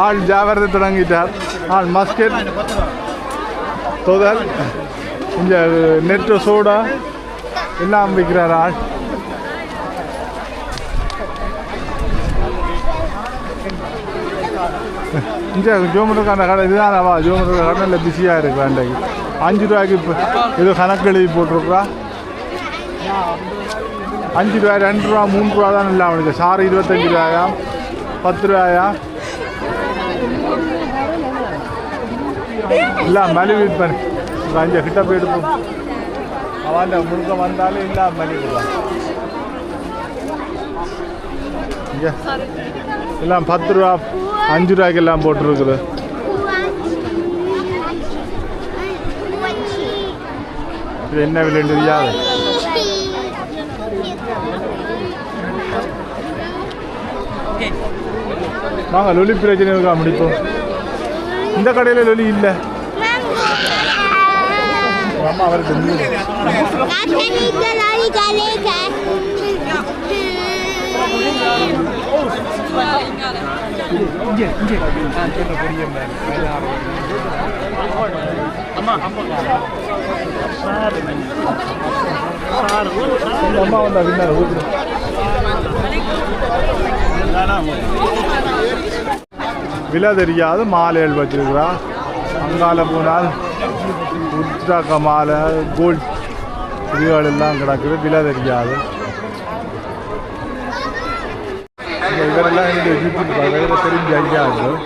S1: ஆள் வியாபாரத்தை தொடங்கிட்டார். ஆள் மஸ்கெட் தோதல் இந்த நெட்டு சோடா எல்லாம் விற்கிறார் ஆள். இங்கே ஜோமனுக்கான கடை இதுதானவா ஜோமனுக்கு கடையில் பிஸியாக இருக்கு வேண்டைக்கு 5 ரூபாய்க்கு இப்போ இது கணக்கு எழுதி போட்டிருக்குறா 5 ரூபாய் 2 ரூபா 3 ரூபா தான் இல்லை அவனுக்கு சாறு 25 ரூபாயா 10 ரூபாயா இல்லை மலிவு விற்பனை இப்போ 5 கிட்ட போயிட்டு போ அவன் முழுக்க வந்தாலும் இல்லை மலிவு தான் இங்கே எல்லாம் 10 ரூபா 5 ரூபாய்க்கு எல்லாம் போட்டுருக்குது இது என்ன விலைன்னு தெரியாது வாங்க லொலி பிரச்சனை இருக்கா முடிப்போம் இந்த கடையில் லொலி இல்லை அம்மா அவருக்கு அம்மா வந்தா பின்னால விலை தெரியாது மாலைகள் வச்சிருக்கிறா அங்கால போனால் உத்ராக்க மாலை கோல்ட் இதுகள் எல்லாம் கிடக்குது விலை தெரியாது இவரெல்லாம் எனக்கு யூடியூப் தெரிஞ்ச ஐடியா இருக்கும்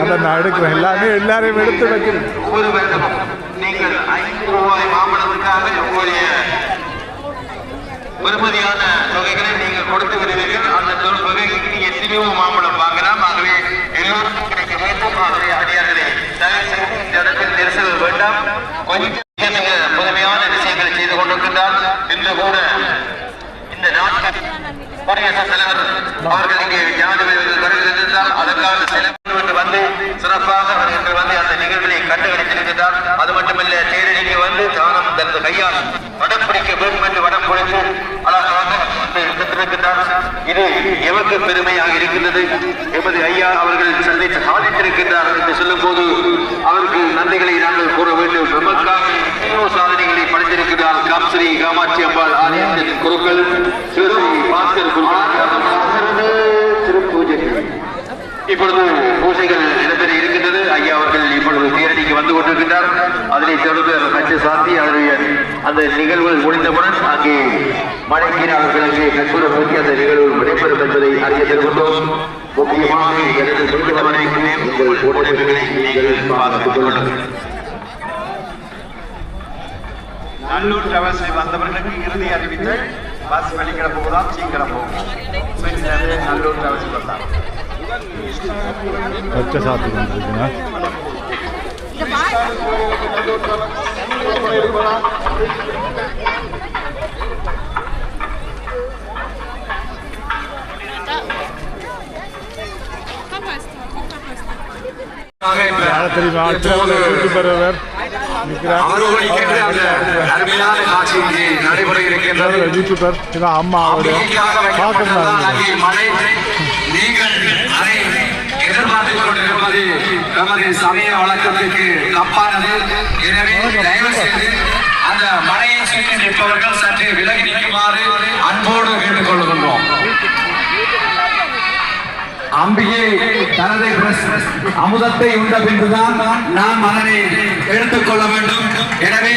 S1: அதை நான் எடுக்கிறேன் எல்லாரையும் எடுத்து வைக்கிறேன்
S6: நீங்கள் 5 ரூபாய் மாம்பழத்துக்காக உங்களுடைய பெருமதியான தொகைகளை நீங்கள் கொடுத்து விடுவீர்கள் அந்த தொகைக்கு நீங்க எத்தனையோ மாம்பழம் வாங்கலாம் ஆகவே எல்லோருக்கும் கிடைக்க வேண்டும் ஆகவே அடியார்களே தயவு செய்து இந்த இடத்தில் நெரிசல் வேண்டாம் கொஞ்சம் புதுமையான விஷயங்களை செய்து கொண்டிருக்கின்றார் இன்று கூட இந்த நாட்டில் குடியரசுத் தலைவர் அவர்கள் இங்கே ஜனாதிபதி வருகிறார் அதற்காக செலவு வந்து சிறப்பாக இன்று வந்து அந்த நிகழ்வுகளை கண்டுகளித்திருக்கிறார் அது மட்டுமல்ல தேரடிக்கு வந்து தானம் தனது கையால் வடம் பிடிக்க வேண்டும் என்று வடம் பிடித்து அழகாக எடுத்திருக்கிறார் இது எமக்கு பெருமையாக இருக்கின்றது எமது ஐயா அவர்கள் சாதித்திருக்கின்றார் என்று சொல்லும் போது அவருக்கு நன்றிகளை நாங்கள் கூற வேண்டும் நமக்காக சாதனைகளை படைத்திருக்கிறார் காம்ஸ்ரீ காமாட்சி அம்பாள் ஆலயத்தின் குருக்கள் ஸ்ரீ பாஸ்கர் திருப்பூஜை இப்பொழுது பூஜைகள் இடம்பெற இருக்கின்றது ஐயா அவர்கள் இப்பொழுது தேரடிக்கு வந்து கொண்டிருக்கின்றார் அதனை தொடர்ந்து கட்சி சாத்தி அதனுடைய அந்த நிகழ்வுகள் முடிந்தவுடன் அங்கே மடக்கிற அவர்களுக்கு கற்பூர நோக்கி அந்த நிகழ்வு நடைபெறும் என்பதை அறிய தருகின்றோம் முக்கியமாக நல்லூர் டிராவல்ஸில் வந்தவர்களுக்கு இறுதி அறிவித்தல் பஸ் வெளிக்கிட போகுதாம் சீக்கிரம் போகும் நல்லூர் டிராவல்ஸில் வந்தார்
S1: பச்சை சாப்பிட்டு வந்துருக்குங்க தெரியுமா யூடியூபர் யூடியூபர் அம்மா
S7: எதிர்பார்த்துக் கொண்டிருப்பது நமது சமய வழக்கத்திற்கு தப்பானது. எனவே தயவு செய்து அந்த மலையை சுற்றி நிற்பவர்கள் சற்று விலகி நிற்குமாறு அன்போடு கேட்டுக் கொள்கின்றோம். அம்பிகை தனது அமுதத்தை உண்ட பின்புதான் நாம் அதனை எடுத்துக்கொள்ள வேண்டும். எனவே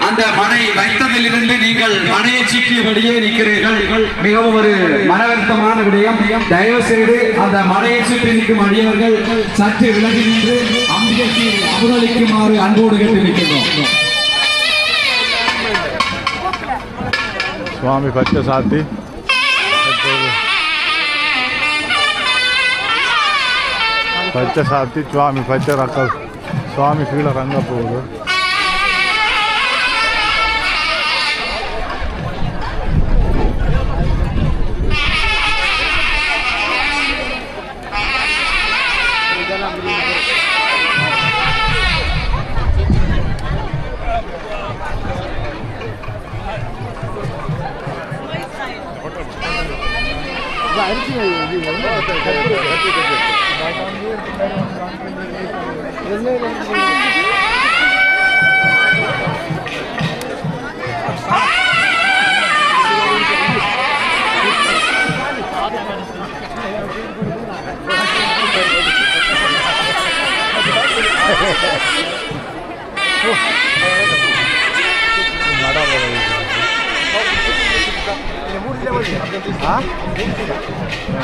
S7: அந்த மனை வைத்ததிலிருந்து நீங்கள் மனையை சுற்றியபடியே நிற்கிறீர்கள். மிகவும் ஒரு மனவருத்தமான விடயம். தயவு செய்து அந்த மனையை சுற்றி நிற்கும் அடியவர்கள் சற்று விலகி நின்று அம்பிகைக்கு அமுதளிக்குமாறு அன்போடு கேட்டு நிற்கின்றோம்.
S1: சுவாமி பச்சை சாத்தி பச்சை சாத்தி சுவாமி பச்சை ரக்க சுவாமி கீழே ரங்க போகுது.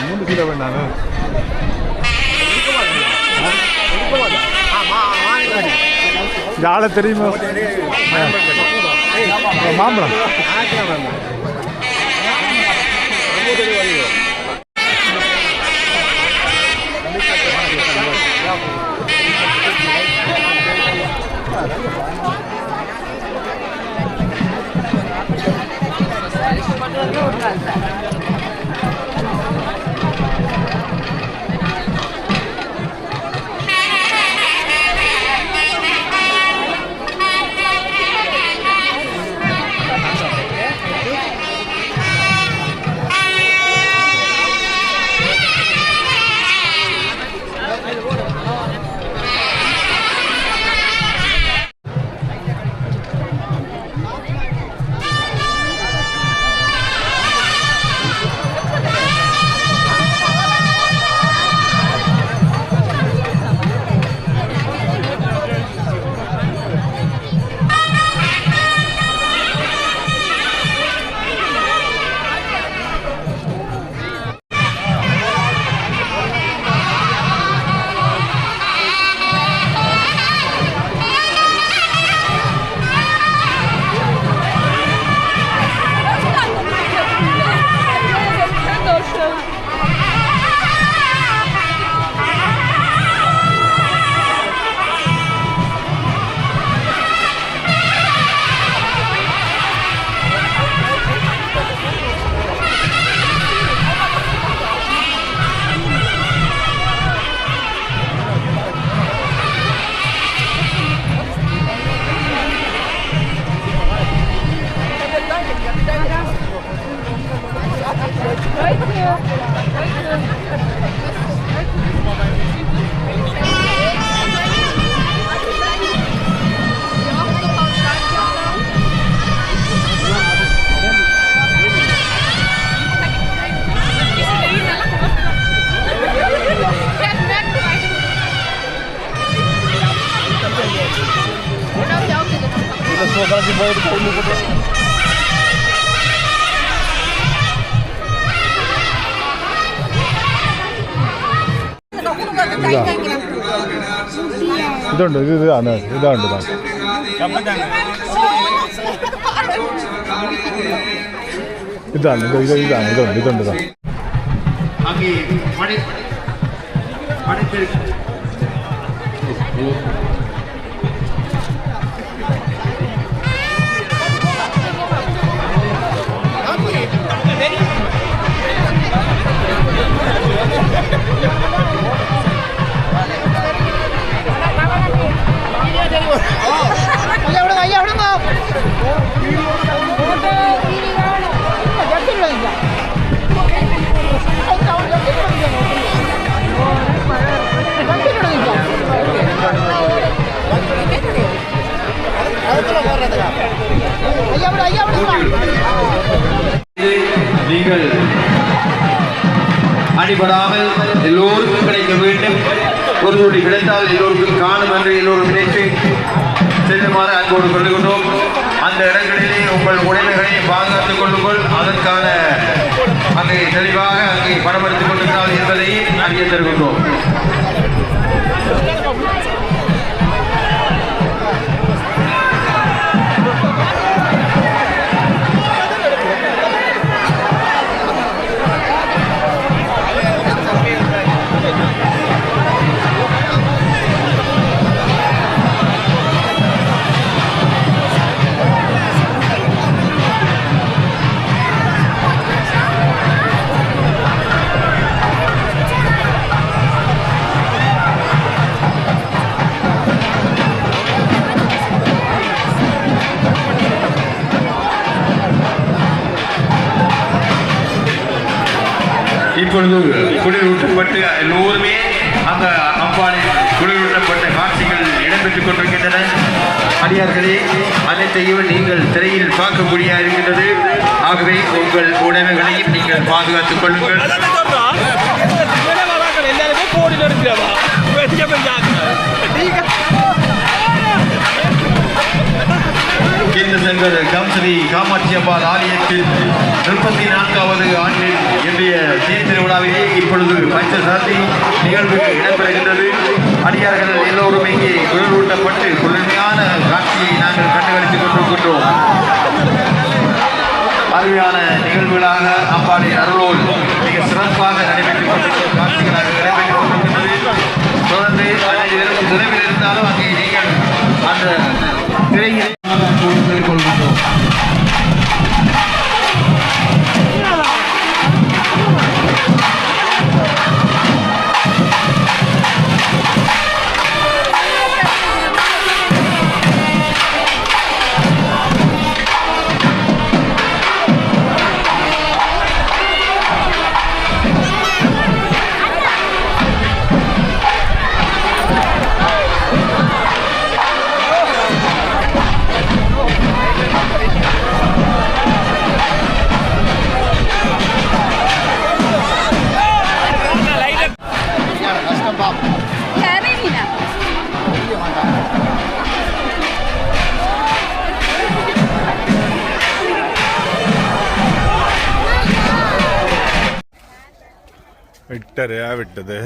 S1: மூணு கிலோ வேண்டாங்க ஆளை தெரியுமா மாம்பழம் ഇതുണ്ട് ഇതാണ് ഇതാണ് ഇതുണ്ട്
S2: நீங்கள் அடிபடாமல் எல்லோருக்கும் கிடைக்க வேண்டும். ஒரு துளி கிடைத்தால் எல்லோருக்கும் காணும் என்று எல்லோரும் நினைத்து செல்லுமாறு அன்போடு கொள்ளுகின்றோம். அந்த இடங்களிலே உங்கள் உடைமைகளை பாதுகாத்துக் கொள்ளுங்கள். அதற்கான அங்கே தெளிவாக அங்கே படமெடுத்துக் கொண்டிருக்கிறார்கள் என்பதை அறிய தருகின்றோம். இப்பொழுது குளிரூட்டப்பட்டு எல்லோருமே அந்த அம்பானில் குளிரூட்டப்பட்ட காட்சிகள் இடம்பெற்றுக் கொண்டிருக்கின்றன. அடியார்களே, அனைத்தையும் நீங்கள் திரையில் பார்க்கக்கூடிய இருக்கின்றது. ஆகவே உங்கள் உடைமைகளையும் நீங்கள் பாதுகாத்துக் கொள்ளுங்கள்.
S9: எல்லாருமே போடி நடக்கிறவா
S2: கீர்த்தசங்கர் கம்சரி காமாட்சி அம்பாள் ஆலயத்தில் 34வது ஆண்டில் இன்றைய தேர் திருவிழாவிலே இப்பொழுது பஞ்சசாந்தி நிகழ்வு இடம்பெறுகின்றது. அடியார்கள் எல்லோரும் இங்கே குளிரூட்டப்பட்டு குளிர்மையான காட்சியை நாங்கள் கண்டுகளித்துக் கொண்டிருக்கின்றோம். அருமையான நிகழ்வுகளாக அம்பாளின் அருளோடு மிக சிறப்பாக நடைபெற்றுக் கொண்டிருக்கும் காட்சிகளாக நடைபெற்றுக் கொண்டிருக்கின்றது. தொடர்ந்து தொலைவில் இருந்தாலும் அங்கே நீங்கள் அந்த திரையிலே கொள்கின்றோம்.
S1: விட்டறையா விட்டது.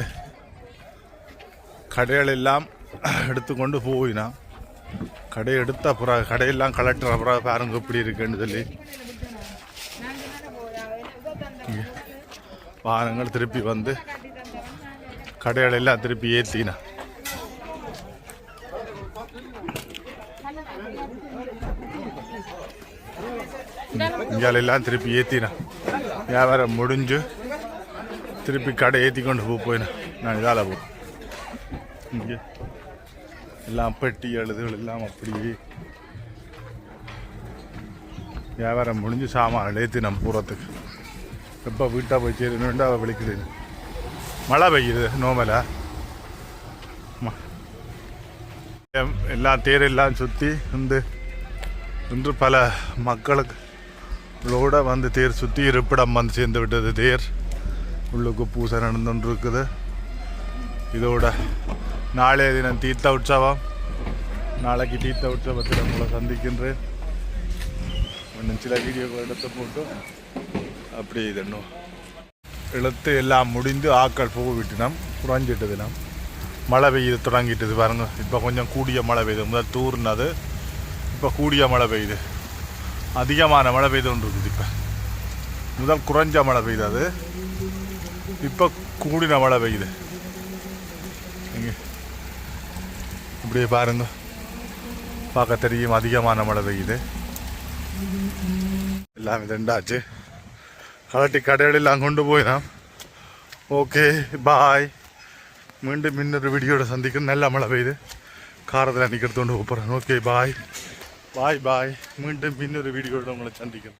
S1: கடைகளெல்லாம் எடுத்துக்கொண்டு போயினா கடை எடுத்த பிறகு கடையெல்லாம் கலட்டுற பிறகு பாருங்க இப்படி இருக்குன்னு சொல்லி வாகனங்கள் திருப்பி வந்து கடைகளெல்லாம் திருப்பி ஏற்றினா இங்காலெல்லாம் திருப்பி ஏற்றினா வியாபாரம் முடிஞ்சு திருப்பி கடை ஏற்றி கொண்டு போயினா நான் இதால் போ இங்கே எல்லாம் பெட்டி எழுதுகள் எல்லாம் அப்படியே வியாபாரம் முடிஞ்சு சாமான் ஏற்றி நம்ம போகிறதுக்கு எப்போ வீட்டாக போய் சேரணுண்டு அவள் விളിக்குது. மழை பெய்யுது நோமலை எல்லாம் தேரெல்லாம் சுற்றி இன்று பல மக்களுக்கு வந்து தேர் சுற்றி இருப்பிடம் வந்து சேர்ந்து விட்டது. தேர் உள்ளுக்கு பூசை நடந்துட்டு இருக்குது. இதோட நாளைய தினம் தீர்த்த உற்சவம். நாளைக்கு தீர்த்த உற்சவத்தில் உங்களை சந்திக்கின்றேன். இன்னும் சில வீடியோக்கள் எடுத்து போட்டு அப்படி இதன்னும் இழுத்து எல்லாம் முடிந்து ஆக்கள் போய்விட்டினோம். குறைஞ்சிட்டு தினம் மழை பெய்யுது தொடங்கிட்டது பாருங்க. இப்போ கொஞ்சம் கூடிய மழை பெய்யுது. முதல் தூர்னது இப்போ கூடிய மழை பெய்யுது. அதிகமான மழை பெய்து கொண்டு இருக்குது. இப்போ முதல் குறைஞ்ச மழை பெய்யுது, அது இப்போ கூடின மழை பெய்யுது. இங்கே இப்படியே பாருங்க, பார்க்க தெரியும் அதிகமான மழை பெய்யுது. எல்லாம் இதண்டாச்சு. கலட்டி கடைகளெல்லாம் கொண்டு போயிடலாம். Okay bye. மீண்டும் இன்னொரு வீடியோட சந்திக்கணும். நல்ல மழை பெய்யுது. காரத்தில் நிற்கிறது கொண்டு போகிறேன். ஓகே பாய் பாய் பாய். மீண்டும் இன்னொரு வீடியோட உங்களை சந்திக்கிறேன்.